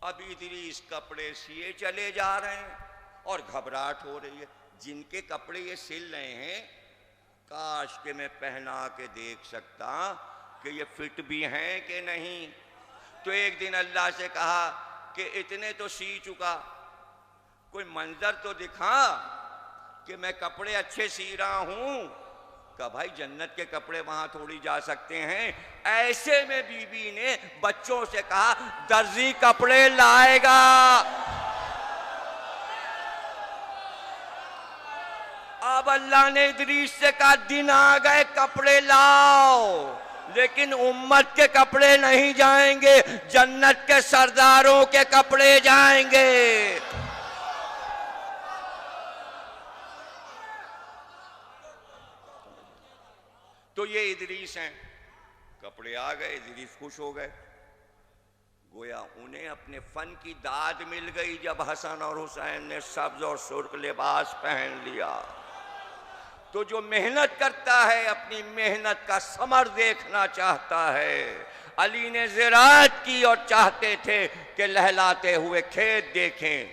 اب ادریس کپڑے سیے چلے جا رہے ہیں اور گھبراہٹ ہو رہی ہے، جن کے کپڑے یہ سل رہے ہیں کاش کہ میں پہنا کے دیکھ سکتا کہ یہ فٹ بھی ہیں کہ نہیں۔ تو ایک دن اللہ سے کہا کہ اتنے تو سی چکا، کوئی منظر تو دکھا کہ میں کپڑے اچھے سی رہا ہوں۔ کہ بھائی جنت کے کپڑے وہاں تھوڑی جا سکتے ہیں۔ ایسے میں بی بی نے بچوں سے کہا درزی کپڑے لائے گا۔ اب اللہ نے ادریس سے کہا دن آ گئے کپڑے لاؤ، لیکن امت کے کپڑے نہیں جائیں گے، جنت کے سرداروں کے کپڑے جائیں گے۔ تو یہ ادریس ہیں، کپڑے آ گئے، ادریس خوش ہو گئے، گویا انہیں اپنے فن کی داد مل گئی جب حسن اور حسین نے سبز اور سرخ لباس پہن لیا۔ تو جو محنت کرتا ہے اپنی محنت کا ثمر دیکھنا چاہتا ہے۔ علی نے زراعت کی اور چاہتے تھے کہ لہلاتے ہوئے کھیت دیکھیں،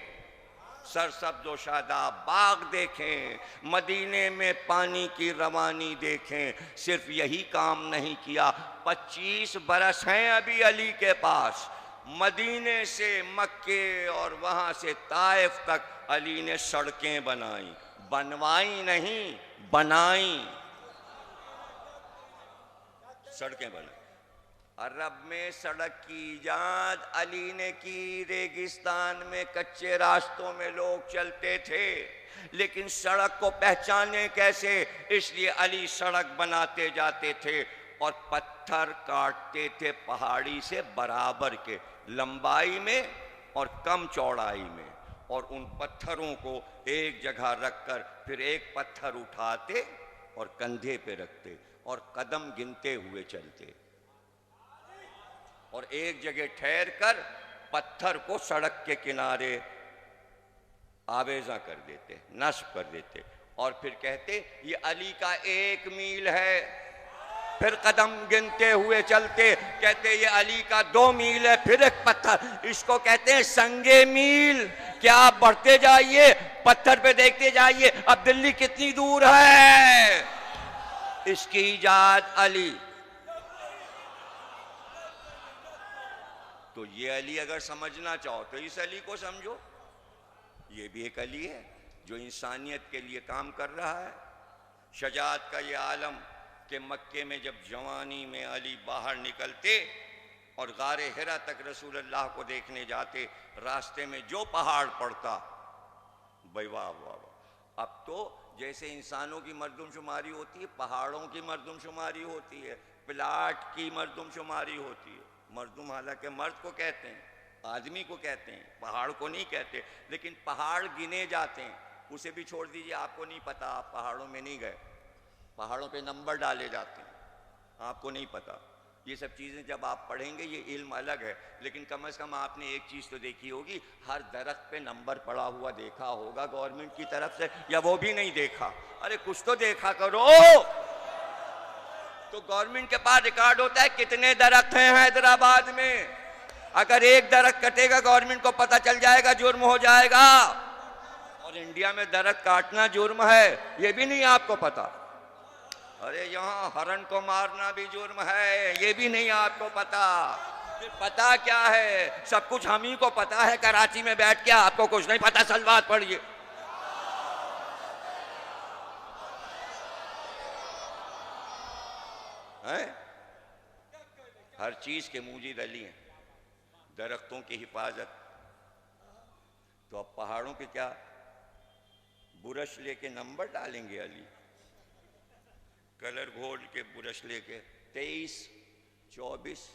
سرسبز و شاداب باغ دیکھیں، مدینے میں پانی کی روانی دیکھیں۔ صرف یہی کام نہیں کیا، 25 برس ہیں ابھی علی کے پاس۔ مدینے سے مکے اور وہاں سے طائف تک علی نے سڑکیں بنائیں، بنوائیں نہیں بنائیں، سڑکیں بنائیں۔ عرب میں سڑک کی ایجاد علی نے کی، ریگستان میں کچے راستوں میں لوگ چلتے تھے، لیکن سڑک کو پہچانے کیسے، اس لیے علی سڑک بناتے جاتے تھے اور پتھر کاٹتے تھے پہاڑی سے برابر کے لمبائی میں اور کم چوڑائی میں، اور ان پتھروں کو ایک جگہ رکھ کر پھر ایک پتھر اٹھاتے اور کندھے پہ رکھتے اور قدم گنتے ہوئے چلتے، اور ایک جگہ ٹھہر کر پتھر کو سڑک کے کنارے آویزاں کر دیتے، نصب کر دیتے، اور پھر کہتے یہ علی کا 1 میل ہے، پھر قدم گنتے ہوئے چلتے، کہتے یہ علی کا 2 میل ہے، پھر ایک پتھر، اس کو کہتے ہیں سنگے میل، کہ آپ بڑھتے جائیے، پتھر پہ دیکھتے جائیے اب دلی کتنی دور ہے۔ اس کی ایجاد علی۔ تو یہ علی اگر سمجھنا چاہو تو اس علی کو سمجھو، یہ بھی ایک علی ہے جو انسانیت کے لیے کام کر رہا ہے۔ شجاعت کا یہ عالم کہ مکے میں جب جوانی میں علی باہر نکلتے اور غار حرا تک رسول اللہ کو دیکھنے جاتے، راستے میں جو پہاڑ پڑتا، بھائی واہ واہ واہ۔ اب تو جیسے انسانوں کی مردم شماری ہوتی ہے، پہاڑوں کی مردم شماری ہوتی ہے، پلاٹ کی مردم شماری ہوتی ہے۔ مردم حالانکہ مرد کو کہتے ہیں، آدمی کو کہتے ہیں، پہاڑ کو نہیں کہتے، لیکن پہاڑ گنے جاتے ہیں۔ اسے بھی چھوڑ دیجئے، آپ کو نہیں پتا، آپ پہاڑوں میں نہیں گئے، پہاڑوں پہ نمبر ڈالے جاتے ہیں، آپ کو نہیں پتا۔ یہ سب چیزیں جب آپ پڑھیں گے یہ علم الگ ہے، لیکن کم از کم آپ نے ایک چیز تو دیکھی ہوگی، ہر درخت پہ نمبر پڑا ہوا دیکھا ہوگا گورنمنٹ کی طرف سے، یا وہ بھی نہیں دیکھا؟ ارے کچھ تو دیکھا کرو۔ تو گورنمنٹ کے پاس ریکارڈ ہوتا ہے کتنے درخت ہیں حیدرآباد میں، اگر ایک درخت کٹے گا گورنمنٹ کو پتہ چل جائے گا، جرم ہو جائے گا۔ اور انڈیا میں درخت کاٹنا جرم ہے، یہ بھی نہیں آپ کو پتا۔ ارے یہاں ہرن کو مارنا بھی جرم ہے، یہ بھی نہیں آپ کو پتا۔ پھر پتا کیا ہے؟ سب کچھ ہم ہی کو پتا ہے، کراچی میں بیٹھ کے آپ کو کچھ نہیں پتا۔ سلوات پڑھیے۔ ہر چیز کے موجد علی ہیں، درختوں کی حفاظت۔ تو اب پہاڑوں پہ کیا برش لے کے نمبر ڈالیں گے علی؟ کلر گھول کے برش لے کے 23 24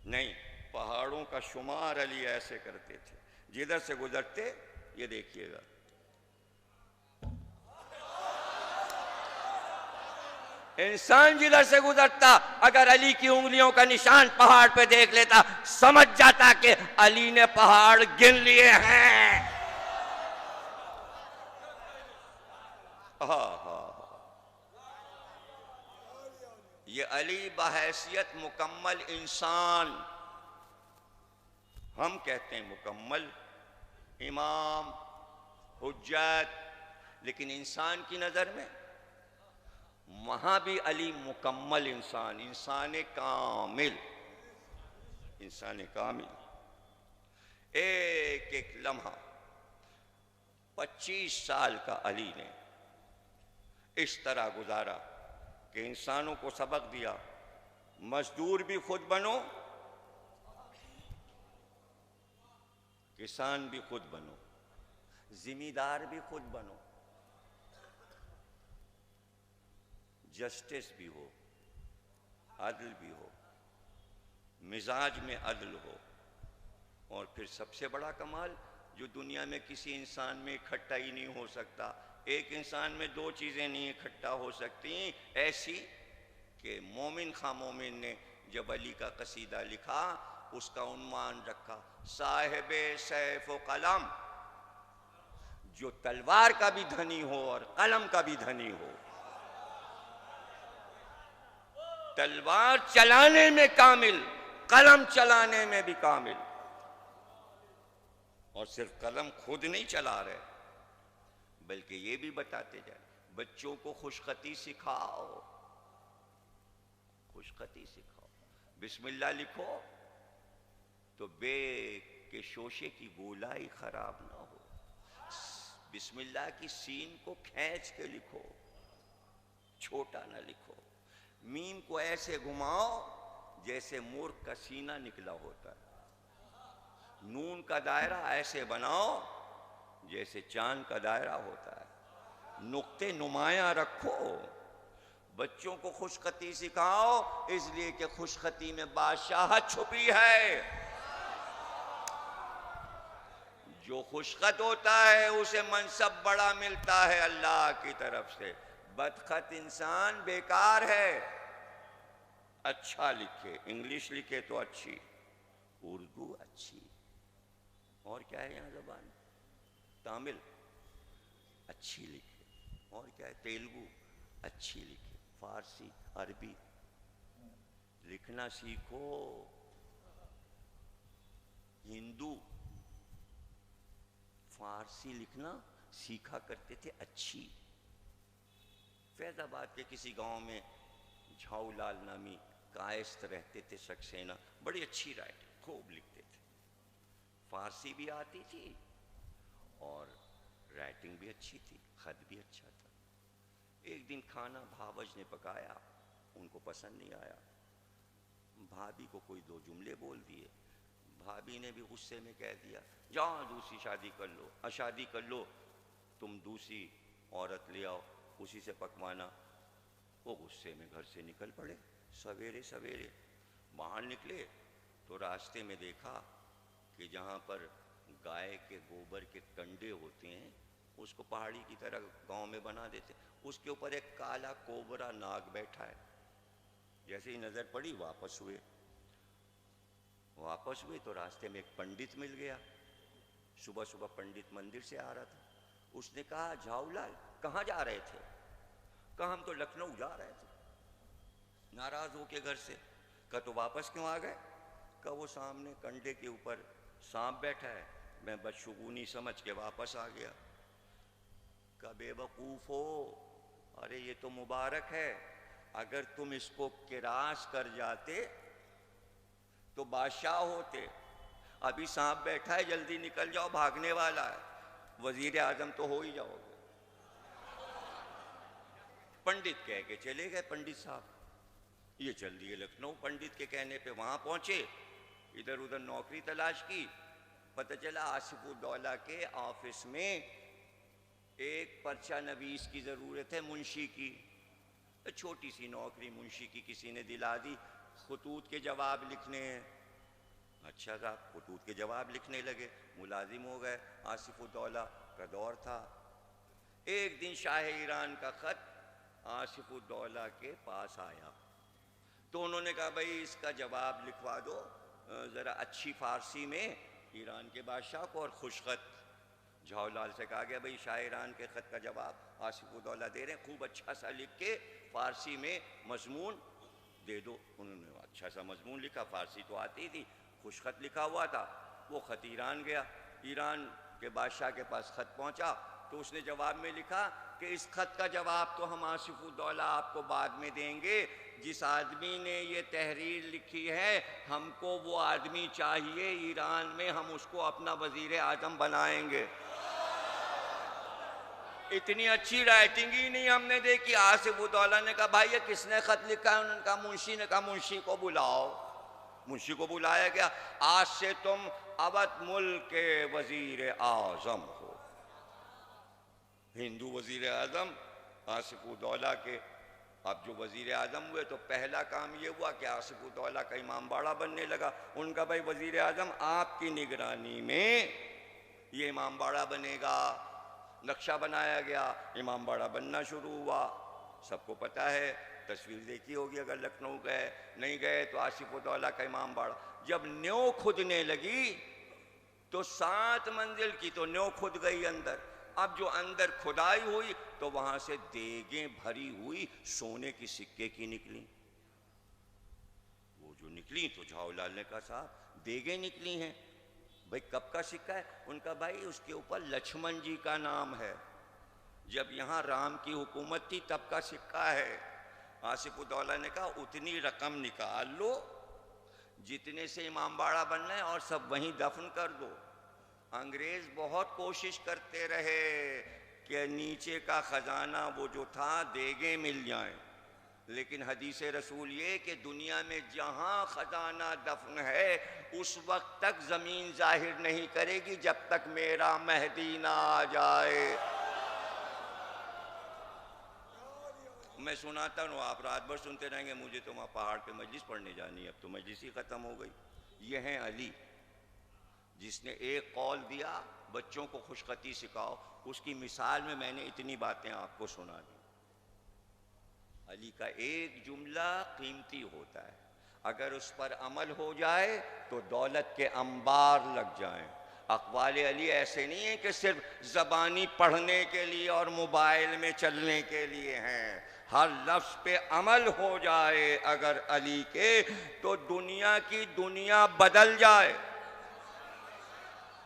نہیں، پہاڑوں کا شمار علی ایسے کرتے تھے، جدھر سے گزرتے یہ دیکھیے گا، انسان جدھر سے گزرتا اگر علی کی انگلیوں کا نشان پہاڑ پہ دیکھ لیتا، سمجھ جاتا کہ علی نے پہاڑ گن لیے ہیں۔ یہ علی بحیثیت مکمل انسان، ہم کہتے ہیں مکمل امام حجت، لیکن انسان کی نظر میں وہاں بھی علی مکمل انسان، انسان کامل، انسان کامل۔ ایک ایک لمحہ 25 سال کا علی نے اس طرح گزارا کہ انسانوں کو سبق دیا، مزدور بھی خود بنو، کسان بھی خود بنو، ذمہ دار بھی خود بنو، جسٹس بھی ہو، عدل بھی ہو، مزاج میں عدل ہو، اور پھر سب سے بڑا کمال جو دنیا میں کسی انسان میں اکٹھا ہی نہیں ہو سکتا، ایک انسان میں 2 چیزیں نہیں اکٹھا ہو سکتی ایسی کہ مومن خواہ مومن نے جب علی کا قصیدہ لکھا اس کا عنوان رکھا صاحب سیف و قلم، جو تلوار کا بھی دھنی ہو اور قلم کا بھی دھنی ہو، تلوار چلانے میں کامل، قلم چلانے میں بھی کامل، اور صرف قلم خود نہیں چلا رہے بلکہ یہ بھی بتاتے جائیں بچوں کو خوش خطی سکھاؤ، خوش خطی سکھاؤ، بسم اللہ لکھو تو بے کے شوشے کی گولائی خراب نہ ہو، بسم اللہ کی سین کو کھینچ کے لکھو، چھوٹا نہ لکھو، میم کو ایسے گھماؤ جیسے مورخ کا سینہ نکلا ہوتا ہے، نون کا دائرہ ایسے بناؤ جیسے چاند کا دائرہ ہوتا ہے، نقطے نمایاں رکھو، بچوں کو خوش خطی سکھاؤ، اس لیے کہ خوش خطی میں بادشاہت چھپی ہے۔ جو خوش خط ہوتا ہے اسے منصب بڑا ملتا ہے اللہ کی طرف سے، بدخط انسان بیکار ہے۔ اچھا لکھے، انگلش لکھے تو اچھی، اردو اچھی، اور کیا ہے یہاں زبان، تامل اچھی لکھے، اور کیا ہے تیلگو اچھی لکھے، فارسی عربی لکھنا سیکھو۔ ہندو فارسی لکھنا سیکھا کرتے تھے اچھی۔ فیض آباد کے کسی گاؤں میں جھاؤ لال نامی کائست رہتے تھے سکسینہ، بڑی اچھی رائٹنگ، خوب لکھتے تھے، فارسی بھی آتی تھی اور رائٹنگ بھی اچھی تھی، خط بھی اچھا تھا۔ ایک دن کھانا بھاوج نے پکایا، ان کو پسند نہیں آیا، بھابھی کو کوئی دو جملے بول دیے، بھابھی نے بھی غصے میں کہہ دیا جاؤ دوسری شادی کر لو، شادی کر لو، تم دوسری عورت لے آؤ اسی سے پکوانا۔ وہ غصے میں گھر سے نکل پڑے، سویرے سویرے باہر نکلے تو راستے میں دیکھا کہ جہاں پر گائے کے گوبر کے کنڈے ہوتے ہیں اس کو پہاڑی کی طرح گاؤں میں بنا دیتے، اس کے اوپر ایک کالا کوبرا ناگ بیٹھا ہے۔ جیسے ہی نظر پڑی واپس ہوئے تو راستے میں ایک پنڈت مل گیا، صبح صبح پنڈت مندر سے آ رہا تھا۔ اس نے کہا جھاؤ لال کہاں جا رہے تھے؟ کہا ہم تو لکھنؤ جا رہے تھے۔ ناراض ہو کے گھر سے، کہا تو واپس کیوں آ گئے؟ کہا وہ سامنے کنڈے کے اوپر سانپ بیٹھا ہے، میں بدشگونی سمجھ کے واپس آ گیا۔ کہا بے وقوف ہو، ارے یہ تو مبارک ہے، اگر تم اس کو کراس کر جاتے تو بادشاہ ہوتے، ابھی سانپ بیٹھا ہے، جلدی نکل جاؤ، بھاگنے والا ہے، وزیر اعظم تو ہو ہی جاؤ گے۔ پنڈت کہہ کے چلے گئے، پنڈت صاحب یہ چل دیے لکھنؤ، پنڈت کے کہنے پہ وہاں پہنچے، ادھر ادھر نوکری تلاش کی، پتہ چلا آصف الدولہ کے آفس میں ایک پرچہ نویس کی ضرورت ہے، منشی کی، چھوٹی سی نوکری منشی کی کسی نے دلا دی، خطوط کے جواب لکھنے ہیں۔ اچھا صاحب خطوط کے جواب لکھنے لگے، ملازم ہو گئے، آصف الدولہ کا دور تھا۔ ایک دن شاہ ایران کا خط آصف الدولہ کے پاس آیا تو انہوں نے کہا بھائی اس کا جواب لکھوا دو ذرا اچھی فارسی میں ایران کے بادشاہ کو، اور خوش خط۔ جھاؤ لال سے کہا گیا بھائی شاہ ایران کے خط کا جواب آصف الدولہ دے رہے ہیں، خوب اچھا سا لکھ کے فارسی میں مضمون دے دو۔ انہوں نے اچھا سا مضمون لکھا، فارسی تو آتی تھی، خوش خط لکھا ہوا تھا۔ وہ خط ایران گیا، ایران کے بادشاہ کے پاس خط پہنچا تو اس نے جواب میں لکھا کہ اس خط کا جواب تو ہم آصف الدولہ آپ کو بعد میں دیں گے، جس آدمی نے یہ تحریر لکھی ہے ہم کو وہ آدمی چاہیے ایران میں، ہم اس کو اپنا وزیر اعظم بنائیں گے۔ اتنی اچھی رائٹنگ ہی نہیں ہم نے دیکھی۔ آصف الدولہ نے کہا بھائی یہ کس نے خط لکھا ہے؟ انہوں نے کہا منشی نے کہا منشی کو بلاؤ۔ منشی کو بلایا گیا، آج سے تم اودھ ملک کے وزیر اعظم ہو۔ ہندو وزیر اعظم آصف الدولہ کے۔ اب جو وزیر اعظم ہوئے تو پہلا کام یہ ہوا کہ آصف الدولہ کا امام باڑہ بننے لگا۔ ان کا بھائی وزیر اعظم آپ کی نگرانی میں یہ امام باڑہ بنے گا۔ نقشہ بنایا گیا، امام باڑہ بننا شروع ہوا۔ سب کو پتہ ہے، تصویر دیکھی ہوگی اگر لکھنؤ گئے، نہیں گئے تو آصف الدولہ کا امام باڑہ۔ جب نیو کھدنے لگی تو 7 منزل کی تو نیو کھد گئی اندر۔ اب جو اندر کھدائی ہوئی تو وہاں سے دیگیں بھری ہوئی سونے کی سکے کی نکلی۔ وہ جو نکلی تو جھاؤ لال نے کہا صاحب دیگیں نکلی ہیں، بھائی کب کا سکہ ہے؟ ان کا بھائی اس کے اوپر لچھمن جی کا نام ہے، جب یہاں رام کی حکومت تھی تب کا سکہ ہے۔ آصف الدولہ نے کہا اتنی رقم نکال لو جتنے سے امام باڑہ بننا ہے اور سب وہیں دفن کر دو۔ انگریز بہت کوشش کرتے رہے کہ نیچے کا خزانہ وہ جو تھا دیگیں مل جائیں، لیکن حدیث رسول یہ کہ دنیا میں جہاں خزانہ دفن ہے اس وقت تک زمین ظاہر نہیں کرے گی جب تک میرا مہدی نہ آ جائے۔ میں سناتا ہوں آپ رات بھر سنتے رہیں گے، مجھے تو وہاں پہاڑ پہ مجلس پڑھنے جانی ہے، اب تو مجلس ہی ختم ہو گئی۔ یہ ہیں علی، جس نے ایک قول دیا بچوں کو خوش خطی سکھاؤ، اس کی مثال میں میں نے اتنی باتیں آپ کو سنا دی۔ علی کا ایک جملہ قیمتی ہوتا ہے، اگر اس پر عمل ہو جائے تو دولت کے انبار لگ جائیں۔ اقوال علی ایسے نہیں ہیں کہ صرف زبانی پڑھنے کے لیے اور موبائل میں چلنے کے لیے ہیں، ہر لفظ پہ عمل ہو جائے اگر علی کے تو دنیا کی دنیا بدل جائے،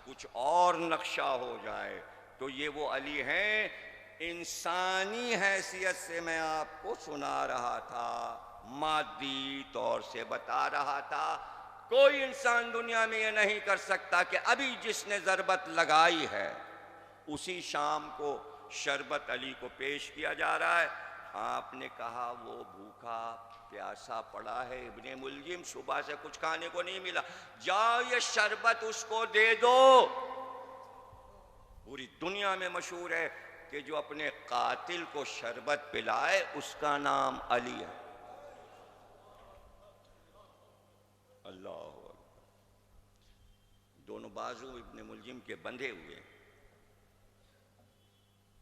کچھ اور نقشہ ہو جائے۔ تو یہ وہ علی ہیں، انسانی حیثیت سے میں آپ کو سنا رہا تھا، مادی طور سے بتا رہا تھا۔ کوئی انسان دنیا میں یہ نہیں کر سکتا کہ ابھی جس نے ضربت لگائی ہے اسی شام کو شربت علی کو پیش کیا جا رہا ہے۔ آپ نے کہا وہ بھوکا پیاسا پڑا ہے، ابن ملجم، صبح سے کچھ کھانے کو نہیں ملا، جاؤ یہ شربت اس کو دے دو۔ پوری دنیا میں مشہور ہے کہ جو اپنے قاتل کو شربت پلائے اس کا نام علی ہے۔ اللہ اکبر۔ دونوں بازو ابن ملجم کے بندھے ہوئے،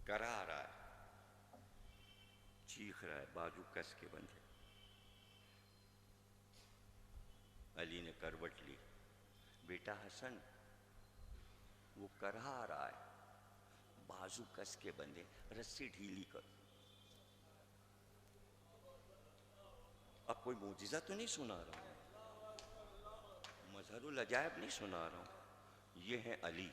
کرا رہا ہے، چیخ رہا ہے، بازو کس کے بندھے۔ علی نے کروٹ لی، بیٹا حسن وہ کرا رہا ہے، بازو کس کے بندھے، رسی ڈھیلی کر۔ اب کوئی معجزہ تو نہیں سنا رہا ہوں، مظہر العجائب نہیں سنا رہا ہوں، یہ ہے علی۔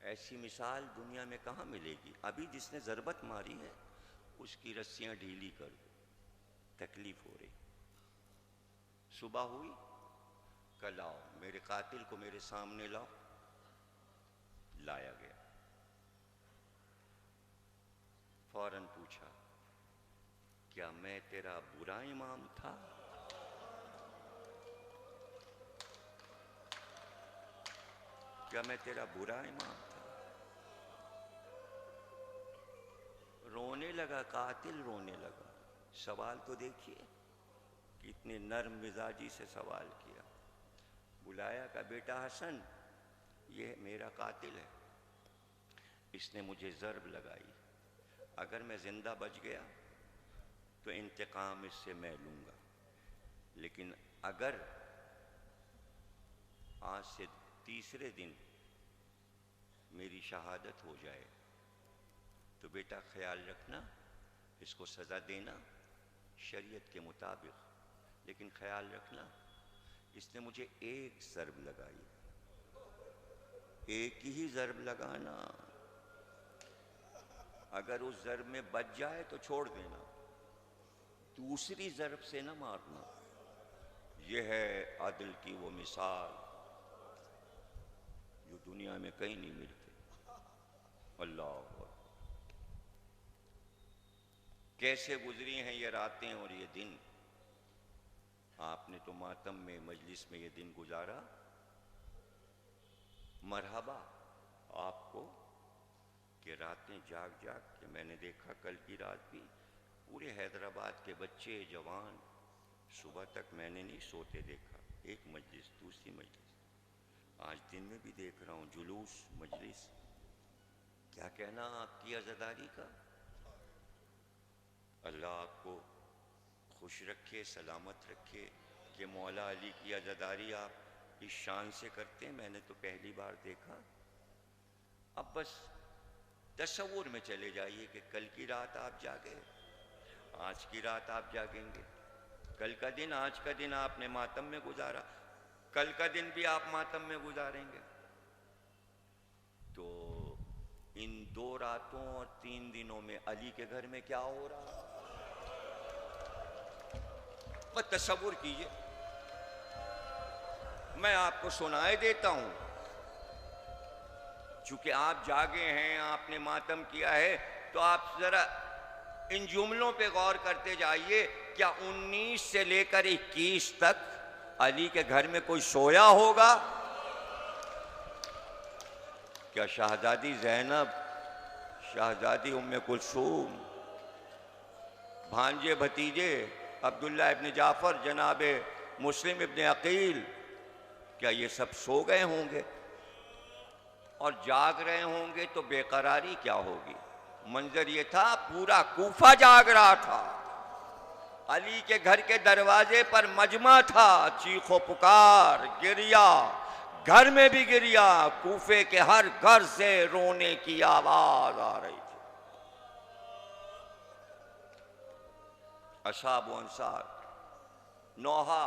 ایسی مثال دنیا میں کہاں ملے گی؟ ابھی جس نے ضربت ماری ہے اس کی رسیاں ڈھیلی کر دو، تکلیف ہو رہی۔ صبح ہوئی، کل آؤ میرے قاتل کو میرے سامنے لاؤ، لایا گیا۔ فوراً پوچھا کیا میں تیرا برا امام تھا؟ کیا میں تیرا برا امام تھا؟ رونے لگا قاتل، رونے لگا۔ سوال تو دیکھیے کتنے نرم مزاجی سے سوال کیا۔ بلایا کہ بیٹا حسن یہ میرا قاتل ہے، اس نے مجھے ضرب لگائی، اگر میں زندہ بچ گیا تو انتقام اس سے میں لوں گا، لیکن اگر آج سے تیسرے دن میری شہادت ہو جائے تو بیٹا خیال رکھنا اس کو سزا دینا شریعت کے مطابق، لیکن خیال رکھنا اس نے مجھے ایک ضرب لگائی، ایک ہی ضرب لگانا، اگر اس ضرب میں بچ جائے تو چھوڑ دینا، دوسری ضرب سے نہ مارنا۔ یہ ہے عدل کی وہ مثال جو دنیا میں کہیں نہیں ملتے۔ اللہ اکبر۔ کیسے گزری ہیں یہ راتیں اور یہ دن؟ آپ نے تو ماتم میں مجلس میں یہ دن گزارا، مرحبا آپ کو کہ راتیں جاگ جاگ کے میں نے دیکھا کل کی رات بھی پورے حیدرآباد کے بچے جوان صبح تک میں نے نہیں سوتے دیکھا، ایک مجلس دوسری مجلس، آج دن میں بھی دیکھ رہا ہوں جلوس مجلس۔ کیا کہنا آپ کی عزاداری کا؟ اللہ آپ کو خوش رکھے، سلامت رکھے کہ مولا علی کی عزاداری آپ اس شان سے کرتے ہیں، میں نے تو پہلی بار دیکھا۔ اب بس تصور میں چلے جائیے کہ کل کی رات آپ جاگے، آج کی رات آپ جاگیں گے، کل کا دن آج کا دن آپ نے ماتم میں گزارا، کل کا دن بھی آپ ماتم میں گزاریں گے، تو ان 2 راتوں اور 3 دنوں میں علی کے گھر میں کیا ہو رہا؟ بس تصور کیجئے، میں آپ کو سنائے دیتا ہوں، چونکہ آپ جاگے ہیں، آپ نے ماتم کیا ہے، تو آپ ذرا ان جملوں پہ غور کرتے جائیے۔ کیا 19 سے لے کر 21 تک علی کے گھر میں کوئی سویا ہوگا؟ کیا شہزادی زینب، شہزادی ام کلثوم، بھانجے بھتیجے عبداللہ ابن جعفر، جناب مسلم ابن عقیل، کیا یہ سب سو گئے ہوں گے؟ اور جاگ رہے ہوں گے تو بے قراری کیا ہوگی؟ منظر یہ تھا پورا کوفہ جاگ رہا تھا، علی کے گھر کے دروازے پر مجمع تھا، چیخ و پکار، گریا، گھر میں بھی گریا، کوفے کے ہر گھر سے رونے کی آواز آ رہی تھی۔ اصحاب و انصار نوحہ،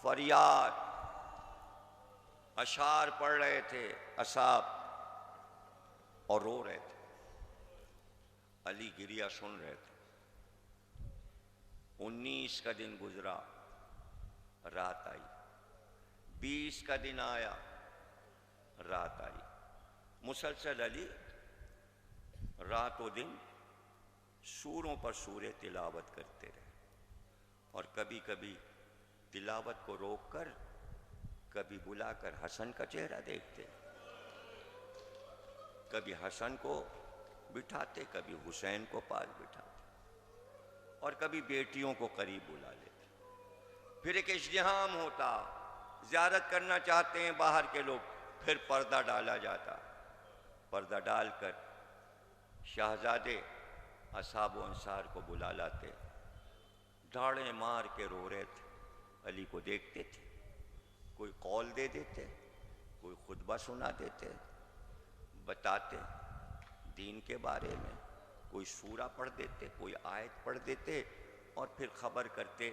فریاد، اشعار پڑھ رہے تھے اصحاب اور رو رہے تھے، علی گریا سن رہے تھے۔ 19 کا دن گزرا، رات آئی، 20 کا دن آیا، رات آئی، مسلسل علی رات و دن سوروں پر سورے تلاوت کرتے رہے، اور کبھی کبھی تلاوت کو روک کر کبھی بلا کر حسن کا چہرہ دیکھتے، کبھی حسن کو بٹھاتے، کبھی حسین کو پاس بٹھاتے، اور کبھی بیٹیوں کو قریب بلا لیتے۔ پھر ایک ازدحام ہوتا، زیارت کرنا چاہتے ہیں باہر کے لوگ، پھر پردہ ڈالا جاتا، پردہ ڈال کر شہزادے اصحاب و انصار کو بلا لاتے، دھاڑیں مار کے رو رہے تھے، علی کو دیکھتے تھے، کوئی قول دے دیتے، کوئی خطبہ سنا دیتے، بتاتے دین کے بارے میں، کوئی سورہ پڑھ دیتے، کوئی آیت پڑھ دیتے، اور پھر خبر کرتے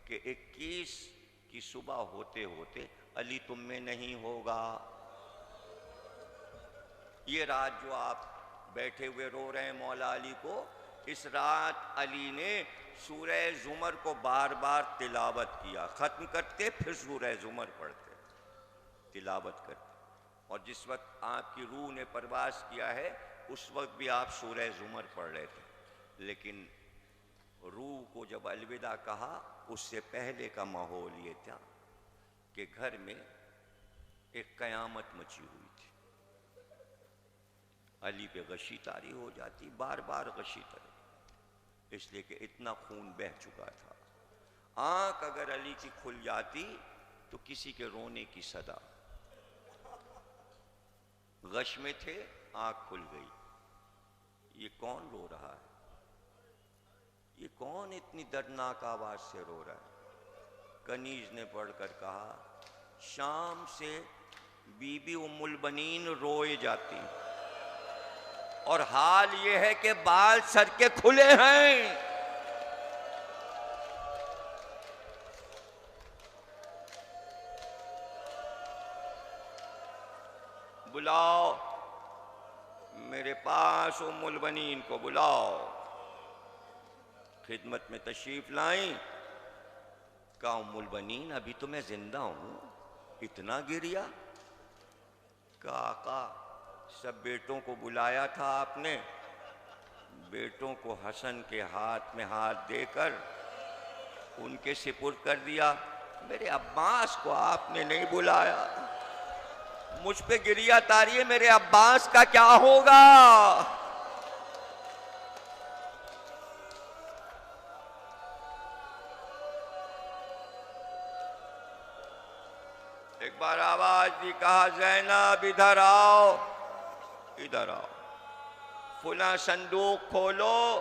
کہ 21 کی صبح ہوتے ہوتے علی تم میں نہیں ہوگا۔ یہ رات جو آپ بیٹھے ہوئے رو رہے ہیں مولا علی کو، اس رات علی نے سورہ زمر کو بار بار تلاوت کیا، ختم کرتے پھر سورہ زمر پڑھتے، تلاوت کرتے، اور جس وقت آپ کی روح نے پرواز کیا ہے اس وقت بھی آپ سورہ زمر پڑھ رہے تھے، لیکن روح کو جب الوداع کہا اس سے پہلے کا ماحول یہ تھا کہ گھر میں ایک قیامت مچی ہوئی تھی، علی پہ غشی طاری ہو جاتی، بار بار غشی طاری، اس لیے کہ اتنا خون بہہ چکا تھا۔ آنکھ اگر علی کی کھل جاتی تو کسی کے رونے کی صدا، غش میں تھے، آنکھ کھل گئی، یہ کون رو رہا ہے؟ یہ کون اتنی دردناک آواز سے رو رہا ہے؟ کنیز نے پڑھ کر کہا شام سے بی بی ام البنین روئے جاتی، اور حال یہ ہے کہ بال سر کے کھلے ہیں۔ بلاؤ میرے پاس ام البنین کو، بلاؤ۔ خدمت میں تشریف لائیں، کہا ام البنین ابھی تو میں زندہ ہوں، اتنا گریا؟ کہا آقا سب بیٹوں کو بلایا تھا آپ نے، بیٹوں کو حسن کے ہاتھ میں ہاتھ دے کر ان کے سپرد کر دیا، میرے عباس کو آپ نے نہیں بلایا، مجھ پہ گریا تاری ہے، میرے عباس کا کیا ہوگا؟ ایک بار آواز دی، کہا زینب ادھر آؤ، ادھر آؤ، فلاں صندوق کھولو،